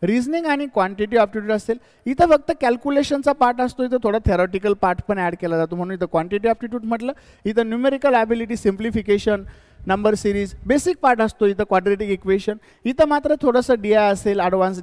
रिजनिंग आणि क्वांटिटी ॲप्टिट्यूड असेल. इथं फक्त कॅल्क्युलेशनचा पार्ट असतो, इथं थोडा थेरॉटिकल पार्ट पण ॲड केला जातो, म्हणून इथं क्वांटिटी ॲप्टिट्यूड म्हटलं. इथं numerical ability, simplification, number series, basic part असतो. इथं क्वाड्रेटिक इक्वेशन. इथं मात्र थोडंसं DI असेल, ॲडव्हान्स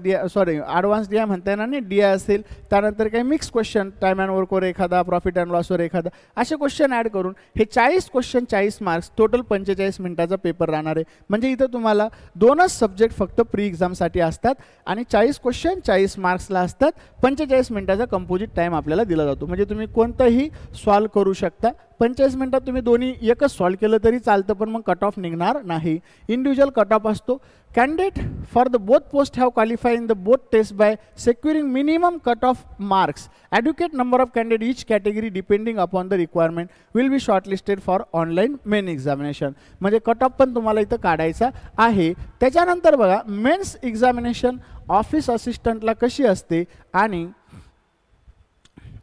DI म्हणता येणार नाही, DI असेल. त्यानंतर काही मिक्स क्वेश्चन, टाईम अँड वर्कवर एखादा, प्रॉफिट अँड लॉसवर एखादा, असे क्वेश्चन ॲड करून हे 40 क्वेश्चन 40 मार्क्स, टोटल 45 मिनिटाचा पेपर राहणार आहे. म्हणजे इथं तुम्हाला 2च सब्जेक्ट फक्त प्री एक्झामसाठी असतात आणि 40 क्वेश्चन 40 मार्क्सला असतात. 45 मिनिटाचा कंपोजिट टाईम आपल्याला दिला जातो. म्हणजे तुम्ही कोणतंही सॉल्व करू शकता. 45 मिनिटात तुम्ही दोन्ही एकच सॉल्व केलं तरी चालतं, पण मग कट ऑफ निघणार नाही. इंडिव्हिज्युअल कट ऑफ असतो. Candidate for the both post have qualify in the both test by securing minimum cut off marks. Adequate number of candidate each category depending upon the requirement will be shortlisted for online main examination. म्हणजे cut off पण तुम्हाला इथं काढायचा आहे. त्याच्यानंतर बघा men's examination office असिस्टंटला कशी असते आणि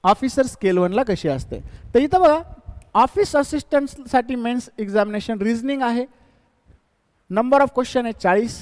ऑफिसर स्केल 1ला कशी असते. तर इथं बघा ऑफिस असिस्टंटसाठी मेन्स एक्झामिनेशन रिजनिंग आहे, नंबर ऑफ क्वेश्चन आहे 40,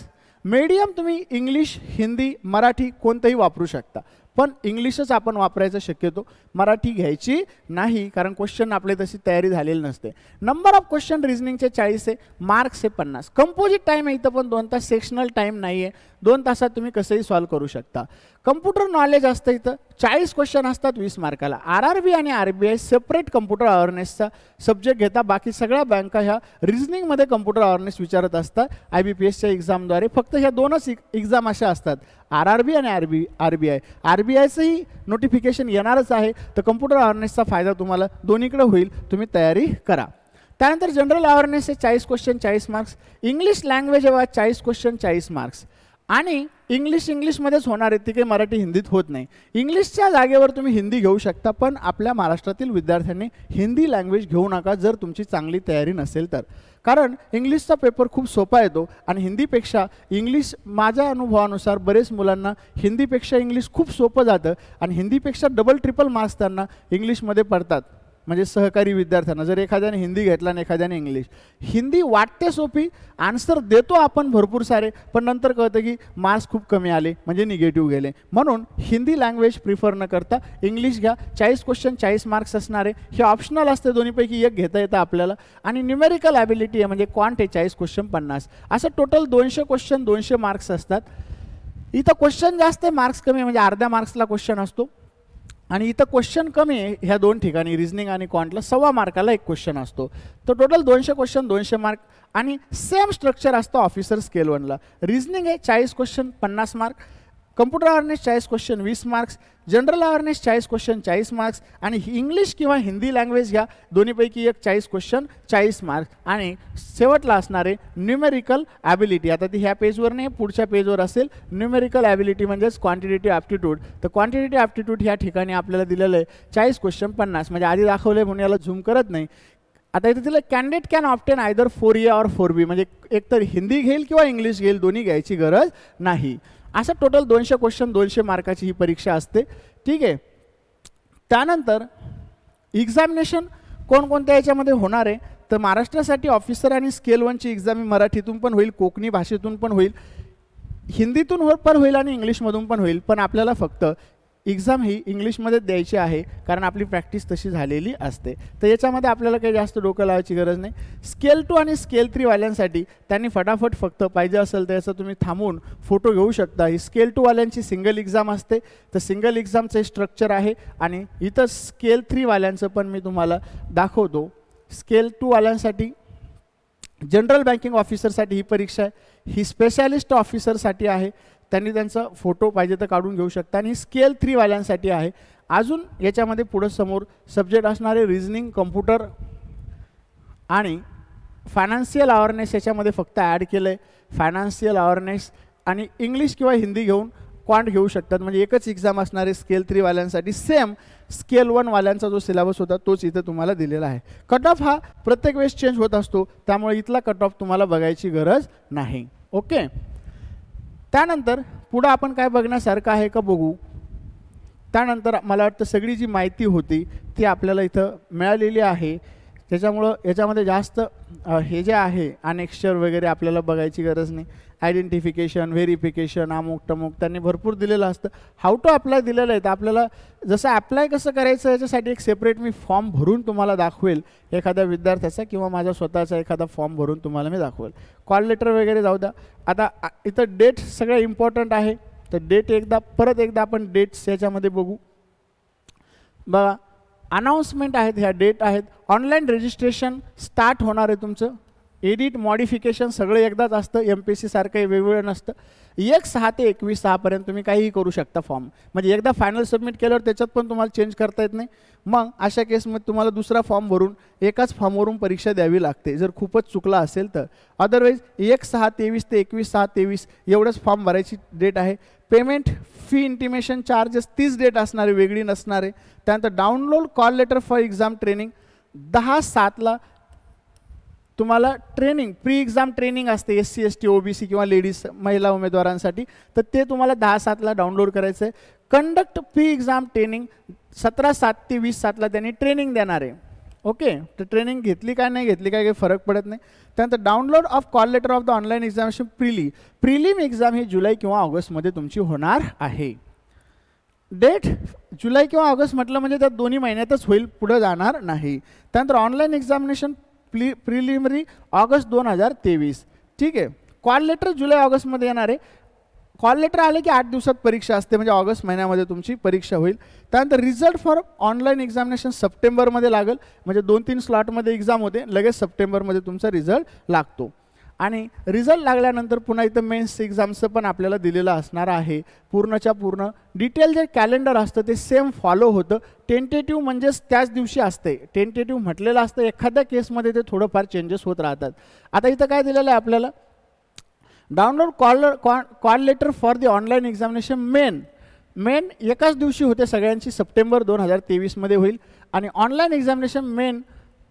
मीडियम तुम्ही इंग्लिश, हिंदी, मराठी कोणतंही वापरू शकता, पण इंग्लिशच आपण वापरायचं शक्यतो, मराठी घ्यायची नाही, कारण क्वेश्चन आपले तशी तयारी झालेली नसते. नंबर ऑफ क्वेश्चन रिजनिंगचे 40 आहे, मार्क्स आहे 50. कंपोजिट टाईम आहे इथं, पण 2 तास सेक्शनल टाईम नाही आहे, 2 तासात तुम्ही कसंही सॉल्व्ह करू शकता. कम्प्युटर नॉलेज असतं इथं, 40 क्वेश्चन असतात 20 मार्काला. RRB आणि RBI सेपरेट कम्प्युटर अवेअरनेसचा सब्जेक्ट घेता, बाकी सगळ्या बँका ह्या रिजनिंगमध्ये कम्प्युटर अवेअरनेस विचारत असतात IBPSच्या एक्झामद्वारे. फक्त ह्या 2च एक्झाम अशा असतात, RRB आणि RBI. RBIचंही नोटिफिकेशन येणारच आहे, तर कम्प्युटर अवेअरनेसचा फायदा तुम्हाला दोन्हीकडे होईल, तुम्ही तयारी करा. त्यानंतर general awareness 40 question 40 marks. English language 40 question 40 marks. आणि इंग्लिशमध्येच होणार आहे, ती काही मराठी हिंदीत होत नाही. इंग्लिशच्या जागेवर तुम्ही हिंदी घेऊ शकता, पण आपल्या महाराष्ट्रातील विद्यार्थ्यांनी हिंदी लँग्वेज घेऊ नका जर तुमची चांगली तयारी नसेल तर, कारण इंग्लिशचा पेपर खूप सोपा येतो आणि हिंदीपेक्षा इंग्लिश, माझ्या अनुभवानुसार बरेच मुलांना हिंदीपेक्षा इंग्लिश खूप सोपं जातं आणि हिंदीपेक्षा डबल ट्रिपल मार्क्स त्यांना इंग्लिशमध्ये पडतात. म्हणजे सहकारी विद्यार्थ्यांना, जर एखाद्याने हिंदी घेतला आणि एखाद्याने इंग्लिश. हिंदी वाटते सोपी, आन्सर देतो आपण भरपूर सारे, पण नंतर कळतं की मार्क्स खूप कमी आले, म्हणजे निगेटिव्ह गेले. म्हणून हिंदी लँग्वेज प्रिफर न करता इंग्लिश घ्या. 40 क्वेश्चन 40 मार्क्स असणारे, हे ऑप्शनल असते, दोन्हीपैकी एक घेता येतं आपल्याला. आणि न्यूमेरिकल ॲबिलिटी आहे, म्हणजे क्वांट आहे 40 क्वेश्चन 50. असं टोटल 200 क्वेश्चन 200 मार्क्स असतात. इथं क्वेश्चन जास्त आहे, मार्क्स कमी आहे, म्हणजे अर्ध्या मार्क्सला क्वेश्चन असतो. आणि इथं क्वेश्चन कमी आहे ह्या 2 ठिकाणी, रिजनिंग आणि क्वांटला 1.25 मार्काला एक क्वेश्चन असतो. तर टोटल 200 क्वेश्चन 200 मार्क. आणि सेम स्ट्रक्चर असतं ऑफिसर स्केल 1ला. रिजनिंग आहे 40 question 50 mark, computer awareness 40 question 20 marks, general awareness 40 question 40 marks. आणि इंग्लिश किंवा हिंदी लँग्वेज घ्या, दोन्हीपैकी एक 40 क्वेश्चन 40 मार्क्स. आणि शेवटला असणारे न्यूमेरिकल ॲबिलिटी, आता ती ह्या पेजवर नाही, पुढच्या पेजवर असेल. न्यूमेरिकल ॲबिलिटी म्हणजेच क्वांटिटेटिव्ह ॲप्टिट्यूड. तर क्वांटिटेटिव्ह ॲप्टिट्यूड ह्या ठिकाणी आपल्याला दिलेलं आहे 40 क्वेश्चन 50, म्हणजे आधी दाखवलं आहे म्हणून याला झूम करत नाही. आता इथे दिलं candidate can obtain either 4A और 4B, म्हणजे एकतर हिंदी घेईल किंवा इंग्लिश घेईल, दोन्ही घ्यायची गरज नाही. असं टोटल 200 क्वेश्चन 200 मार्काची ही परीक्षा असते. ठीक आहे. त्यानंतर एक्झामिनेशन कोणकोणत्या याच्यामध्ये होणार आहे, तर महाराष्ट्रासाठी ऑफिसर आणि स्केल 1ची एक्झाम मराठीतून पण होईल, कोकणी भाषेतून पण होईल, हिंदीतून पण होईल आणि इंग्लिशमधून पण होईल. पण आपल्याला फक्त एक्झाम ही इंग्लिशमध्ये द्यायची आहे, कारण आपली प्रॅक्टिस तशी झालेली असते. तर याच्यामध्ये आपल्याला काही जास्त डोकं लावायची गरज नाही. स्केल 2 आणि स्केल 3 वाल्यांसाठी त्यांनी फटाफट फक्त पाहिजे असेल तर याचा तुम्ही थांबून फोटो घेऊ शकता. ही स्केल 2 वाल्यांची सिंगल एक्झाम असते, तर सिंगल एक्झामचं स्ट्रक्चर आहे. आणि इथं स्केल 3 वाल्यांचं पण मी तुम्हाला दाखवतो. स्केल 2 वाल्यांसाठी जनरल बँकिंग ऑफिसरसाठी ही परीक्षा आहे, ही स्पेशालिस्ट ऑफिसरसाठी आहे, त्यांनी त्यांचा फोटो पाहिजे तर काढून घेऊ शकता. आणि स्केल 3 वाल्यांसाठी आहे. अजून याच्यामध्ये पुढं समोर सब्जेक्ट असणारे रिजनिंग, कम्प्युटर आणि फायनान्शियल अवेअरनेस याच्यामध्ये फक्त ॲड केलं आहे. फायनान्शियल अवेअरनेस आणि इंग्लिश किंवा हिंदी घेऊन क्वांट घेऊ शकतात, म्हणजे एकच एक्झाम असणारे स्केल 3 वाल्यांसाठी. सेम स्केल 1 वाल्यांचा जो सिलेबस होता तोच इथं तुम्हाला दिलेला आहे. कट ऑफ हा प्रत्येक वेळेस चेंज होत असतो, त्यामुळे इथला कट ऑफ तुम्हाला बघायची गरज नाही. ओके. त्यानंतर पुढं आपण काय बघण्यासारखं आहे का बघू. त्यानंतर मला वाटतं सगळी जी माहिती होती ती आपल्याला इथं मिळालेली आहे, त्याच्यामुळं याच्यामध्ये जास्त हे जे आहे अनेक्स्चर वगैरे आपल्याला बघायची गरज नाही. आयडेंटिफिकेशन, व्हेरिफिकेशन, अमुक टमुक त्यांनी भरपूर दिलेलं असतं. हाऊ टू अप्लाय दिलेलं आहे, तर आपल्याला जसं अप्लाय कसं करायचं याच्यासाठी एक सेपरेट मी फॉर्म भरून तुम्हाला दाखवेल, एखाद्या विद्यार्थ्याचा किंवा माझ्या स्वतःचा एखादा फॉर्म भरून तुम्हाला मी दाखवेल. कॉल लेटर वगैरे जाऊ द्या. आता इथं डेट सगळं इम्पॉर्टंट आहे, तर डेट परत एकदा आपण डेट्स याच्यामध्ये बघू. बघा, अनाऊन्समेंट आहेत, ह्या डेट आहेत. ऑनलाईन रजिस्ट्रेशन स्टार्ट होणार आहे तुमचं. एडिट, मॉडिफिकेशन सगळं एकदाच असतं, MPSC सारखं वेगवेगळं नसतं. 1/6 ते 21/6 तुम्ही काहीही करू शकता फॉर्म, म्हणजे एकदा फायनल सबमिट केल्यावर त्याच्यात पण तुम्हाला चेंज करता येत नाही. मग अशा केसमध्ये तुम्हाला दुसरा फॉर्म भरून एकाच फॉर्मवरून परीक्षा द्यावी लागते जर खूपच चुकला असेल तर. अदरवाईज 1/6/23 ते 21/6/23 एवढंच फॉर्म भरायची डेट आहे. Payment fee intimation charges 30 date असणारे, वेगळी नसणारे. त्यानंतर download call letter for exam training 10/7 तुम्हाला ट्रेनिंग, प्री एक्झाम ट्रेनिंग असते SC ST OBC किंवा लेडीज महिला उमेदवारांसाठी, तर ते तुम्हाला 10/7 डाउनलोड करायचं आहे. कंडक्ट प्री एक्झाम ट्रेनिंग 17/7 ते 20/7 त्यांनी ट्रेनिंग देणार आहे. ओके, तर ट्रेनिंग घेतली काय नाही घेतली काय काही फरक पडत नाही. त्यानंतर download of call letter of the online examination prelim exam ही जुलै किंवा ऑगस्टमध्ये तुमची होणार आहे. डेट जुलै किंवा ऑगस्ट म्हटलं म्हणजे त्यात दोन्ही महिन्यातच होईल, पुढे जाणार नाही. त्यानंतर ऑनलाईन एक्झामिनेशन प्रिलिमिनरी ऑगस्ट 2023. ठीक आहे, कॉल लेटर जुलै ऑगस्टमध्ये येणार आहे. कॉल लेटर आले की 8 दिवसात परीक्षा असते, म्हणजे ऑगस्ट महिन्यामध्ये तुमची परीक्षा होईल. त्यानंतर रिझल्ट फॉर ऑनलाईन एक्झामिनेशन सप्टेंबरमध्ये लागेल, म्हणजे 2-3 स्लॉटमध्ये एक्झाम होते, लगेच सप्टेंबरमध्ये तुमचा रिझल्ट लागतो. आणि रिझल्ट लागल्यानंतर पुन्हा इथं मेन्स एक्झामचं पण आपल्याला दिलेलं असणार आहे. पूर्णच्या पूर्ण डिटेल जे कॅलेंडर असतं ते सेम फॉलो होतं. टेंटेटिव्ह म्हणजेच त्याच दिवशी असते, टेंटेटिव्ह म्हटलेलं असतं. एखाद्या केसमध्ये ते थोडंफार चेंजेस होत राहतात. आता इथं काय दिलेलं आहे आपल्याला, download call letter for the online examination main एकाच दिवशी होते सगळ्यांची, सप्टेंबर 2023मध्ये होईल. आणि ऑनलाईन एक्झामिनेशन मेन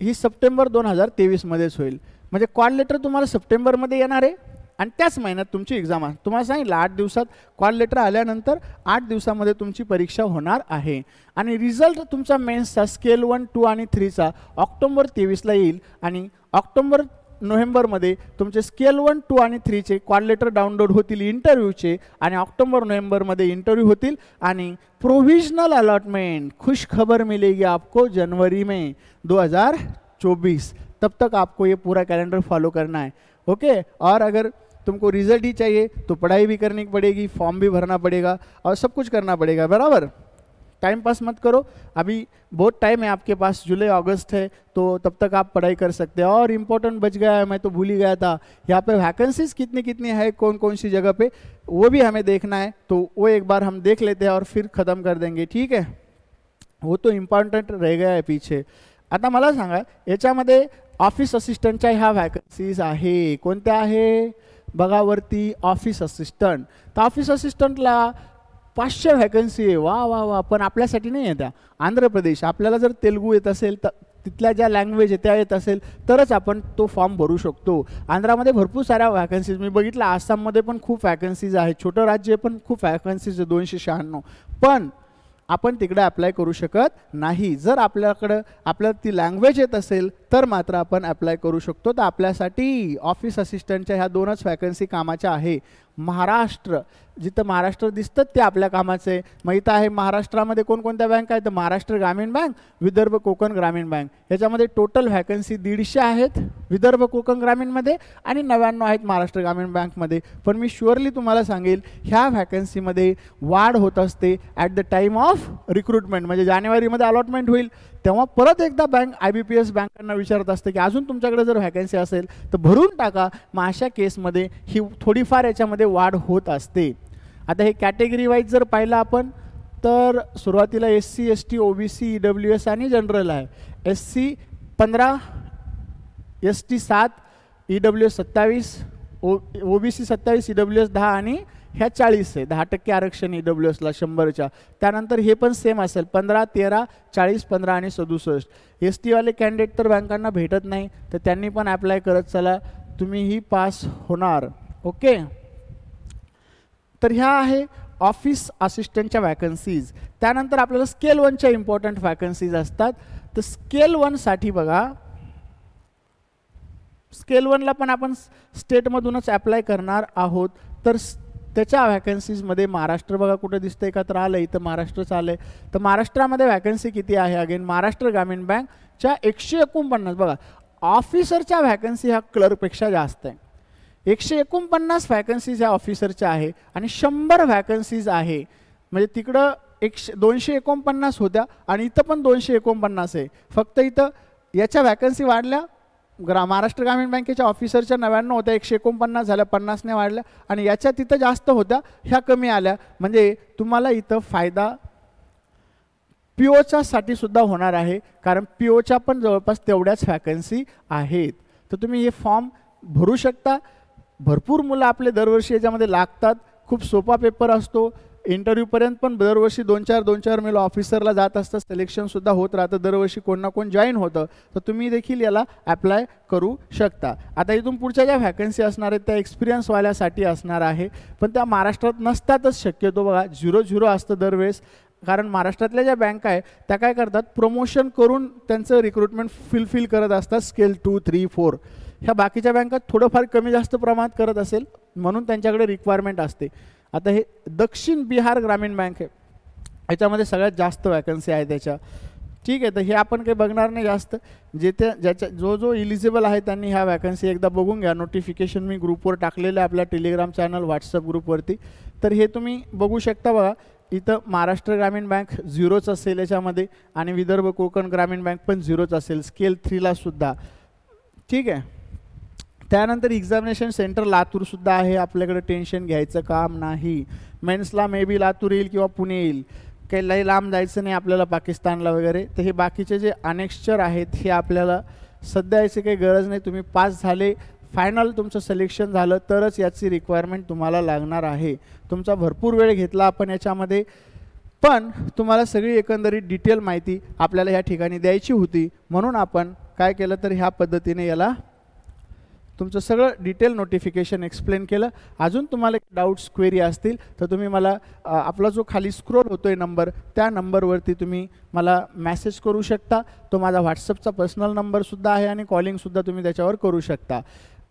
ही सप्टेंबर 2023मध्येच होईल. म्हणजे कॉल लेटर तुम्हाला सप्टेंबरमध्ये येणार आहे आणि त्याच महिन्यात तुमची एक्झाम आहे. तुम्हाला सांगितलं 8 दिवसात कॉल लेटर आल्यानंतर 8 दिवसामध्ये तुमची परीक्षा होणार आहे. आणि रिझल्ट तुमचा मेन्सचा स्केल 1, 2 आणि 3चा ऑक्टोबर 23ला येईल. आणि नोव्हेंबरमध्ये तुमचे स्केल 1, 2 आणि 3चे कॉल लेटर डाउनलोड होतील इंटरव्ह्यूचे. आणि नोव्हेंबरमध्ये इंटरव्ह्यू होतील. आणि प्रोविजनल अलॉटमेंट खुश खबर मिलेगी आपको जनवरी में 2024. तब तक आपको ये पूरा कैलेंडर फॉलो करना है. ओके, और अगर तुमको रिजल्ट ही चाहिए तो पढ़ाई भी करनी पड़ेगी, फॉर्म भी भरना पड़ेगा और सब कुछ करना पड़ेगा. बराबर, टाइम पास मत करो, अभी बहुत टाइम है आपके पास, जुलाई अगस्त है, तो तब तक आप पढ़ाई कर सकते हैं. और इम्पोर्टेंट बच गया है, मैं तो भूल ही गया था, यहाँ पे वैकेंसीज कितनी है, कौन कौन सी जगह पे, वो भी हमें देखना है. तो वो एक बार हम देख लेते हैं और फिर ख़त्म कर देंगे. ठीक है, वो तो इम्पॉर्टंट रह गया है पीछे. आता मला सांगा, याच्यामध्ये ऑफिस असिस्टंटच्या ह्या वॅकन्सीज आहे. कोणत्या आहे बघा वरती, ऑफिस असिस्टंट. तर ऑफिस असिस्टंटला 500 वॅकन्सी आहे. वा वा वा, पण आपल्यासाठी नाही आहे त्या. आंध्र प्रदेश, आपल्याला जर तेलुगू येत असेल तर तिथल्या ज्या लँग्वेज आहे त्या येत असेल तरच आपण तो फॉर्म भरू शकतो. आंध्रामध्ये भरपूर साऱ्या वॅकन्सीज मी बघितलं, आसाममध्ये पण खूप वॅकन्सीज आहेत, छोटं राज्य पण खूप वॅकन्सीज आहे 296. पण आपण तिकडे अप्लाय करू शकत नाही. जर आपल्याला ती लँग्वेज येत असेल तर मात्र आपण अप्लाय करू शकतो. तर आपल्यासाठी ऑफिस असिस्टंटच्या ह्या 2च वॅकन्सी कामाच्या आहे. महाराष्ट्र, जिथं महाराष्ट्र दिसतं ते आपल्या कामाचं आहे. मग इथं आहे महाराष्ट्रामध्ये कोणकोणत्या बँक आहेत, तर महाराष्ट्र ग्रामीण बँक, विदर्भ कोकण ग्रामीण बँक. याच्यामध्ये टोटल वॅकन्सी 150 आहेत विदर्भ कोकण ग्रामीणमध्ये आणि 99 आहेत महाराष्ट्र ग्रामीण बँकमध्ये. पण मी शुअरली तुम्हाला सांगेल ह्या वॅकन्सीमध्ये वाढ होत असते at the time of recruitment. म्हणजे जानेवारीमध्ये अलॉटमेंट होईल तेव्हा परत एकदा बँक IBPS बँकांना विचारत असते की अजून तुमच्याकडे जर वॅकन्सी असेल तर भरून टाका. मग अशा केसमध्ये ही थोडीफार याच्यामध्ये वाढ होत असते. आता हे कॅटेगरी वाईज जर पाहिलं आपण तर सुरुवातीला SC ST OBC EWS आणि जनरल आहे. SC 15, ST 7, EWS 27, OBC 27, EWS 10 आणि ह्या 40 आहे. 10% आरक्षण EWSला 100च्या. त्यानंतर हे पण सेम असेल 15, 13, 40, 15 आणि 67. ST वाले कॅन्डिडेट तर बँकांना भेटत नाही, तर त्यांनी पण अप्लाय करत चला, तुम्हीही पास होणार. ओके, तर ह्या आहे ऑफिस असिस्टंटच्या वॅकन्सीज. त्यानंतर आपल्याला स्केल 1च्या इम्पॉर्टंट वॅकन्सीज असतात. तर स्केल 1साठी बघा, स्केल 1ला पण आपण स्टेटमधूनच अप्लाय करणार आहोत. तर त्याच्या वॅकन्सीजमध्ये महाराष्ट्र बघा कुठे दिसतंय का, तर आलं इथं महाराष्ट्रच आलं आहे. तर महाराष्ट्रामध्ये वॅकन्सी किती आहे, अगेन महाराष्ट्र ग्रामीण बँकच्या 149. बघा ऑफिसरच्या वॅकन्सी ह्या क्लर्कपेक्षा जास्त आहे. 149 वॅकन्सीज ह्या ऑफिसरच्या आहे आणि 100 वॅकन्सीज आहे. म्हणजे तिकडं 249 होत्या आणि इथं पण 249 आहे. फक्त इथं याच्या वॅकन्सी वाढल्या, महाराष्ट्र ग्रामीण बँकेच्या ऑफिसरच्या 99 होत्या, 149 झाल्या, 50ने वाढल्या. आणि याच्या तिथं जास्त होत्या, ह्या कमी आल्या. म्हणजे तुम्हाला इथं फायदा POच्या साठी सुद्धा होणार आहे, कारण POच्या पण जवळपास तेवढ्याच वॅकन्सी आहेत. तर तुम्ही हे फॉर्म भरू शकता. भरपूर मुलं आपले दरवर्षी याच्यामध्ये लागतात. खूप सोपा पेपर असतो. इंटरव्ह्यूपर्यंत पण दरवर्षी 2-4 मुलं ऑफिसरला जात असतात. सिलेक्शनसुद्धा होत राहतं, दरवर्षी कोण ना कोण जॉईन होतं. तर तुम्ही देखील याला अप्लाय करू शकता. आता इथून पुढच्या ज्या वॅकन्सी असणार आहेत त्या एक्सपिरियन्सवाल्यासाठी असणार आहे, पण त्या महाराष्ट्रात नसतातच शक्यतो. बघा 0-0 असतं दरवेळेस. कारण महाराष्ट्रातल्या ज्या बँका आहे त्या काय करतात, प्रमोशन करून त्यांचं रिक्रुटमेंट फिल करत असतात स्केल 2, 3, 4. ह्या बाकीच्या बँका थोडंफार कमी जास्त प्रमाणात करत असेल म्हणून त्यांच्याकडे रिक्वायरमेंट असते. आता हे दक्षिण बिहार ग्रामीण बँक आहे, याच्यामध्ये सगळ्यात जास्त वॅकन्सी आहे त्याच्या. ठीक आहे, तर हे आपण काही बघणार नाही जास्त. जो इलिजिबल आहे त्यांनी ह्या वॅकन्सी एकदा बघून घ्या. नोटिफिकेशन मी ग्रुपवर टाकलेलं आहे आपल्या टेलिग्राम चॅनल, व्हॉट्सअप ग्रुपवरती. तर हे तुम्ही बघू शकता. बघा इथं महाराष्ट्र ग्रामीण बँक 0च असेल याच्यामध्ये आणि विदर्भ कोकण ग्रामीण बँक पण 0च असेल स्केल 3ला सुद्धा. ठीक आहे, त्यानंतर एक्झामिनेशन सेंटर लातूरसुद्धा आहे, आपल्याकडे टेन्शन घ्यायचं काम नाही. मेन्सला मे बी लातूर येईल किंवा पुणे येईल, काही लई लांब जायचं नाही आपल्याला पाकिस्तानला वगैरे. तर हे बाकीचे जे अनेक्स्चर आहेत हे आपल्याला सध्या याची काही गरज नाही. तुम्ही पास झाले, फायनल तुमचं सिलेक्शन झालं तरच याची रिक्वायरमेंट तुम्हाला लागणार आहे. तुमचा भरपूर वेळ घेतला आपण याच्यामध्ये, पण तुम्हाला सगळी एकंदरीत डिटेल माहिती आपल्याला ह्या ठिकाणी द्यायची होती म्हणून आपण काय केलं तर ह्या पद्धतीने याला तुमचं सगळं डिटेल नोटिफिकेशन एक्सप्लेन केलं. अजून तुम्हाला डाऊट्स क्वेरी असतील तर तुम्ही मला आपला जो खाली स्क्रोल होतोय नंबर, त्या नंबरवरती तुम्ही मला मेसेज करू शकता. तो माझा व्हॉट्सअपचा पर्सनल नंबरसुद्धा आहे आणि कॉलिंगसुद्धा तुम्ही त्याच्यावर करू शकता.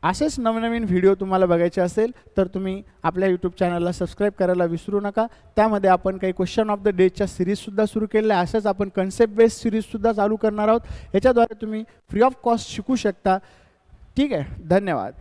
असेच नवनवीन व्हिडिओ तुम्हाला बघायचे असेल तर तुम्ही आपल्या यूट्यूब चॅनलला सबस्क्राईब करायला विसरू नका. त्यामध्ये आपण काही क्वेश्चन ऑफ द डेच्या सिरीजसुद्धा सुरू केलेल्या आहे. असेच आपण कन्सेप्ट बेस्ड सिरीजसुद्धा चालू करणार आहोत. याच्याद्वारे तुम्ही फ्री ऑफ कॉस्ट शिकू शकता. ठीक आहे, धन्यवाद.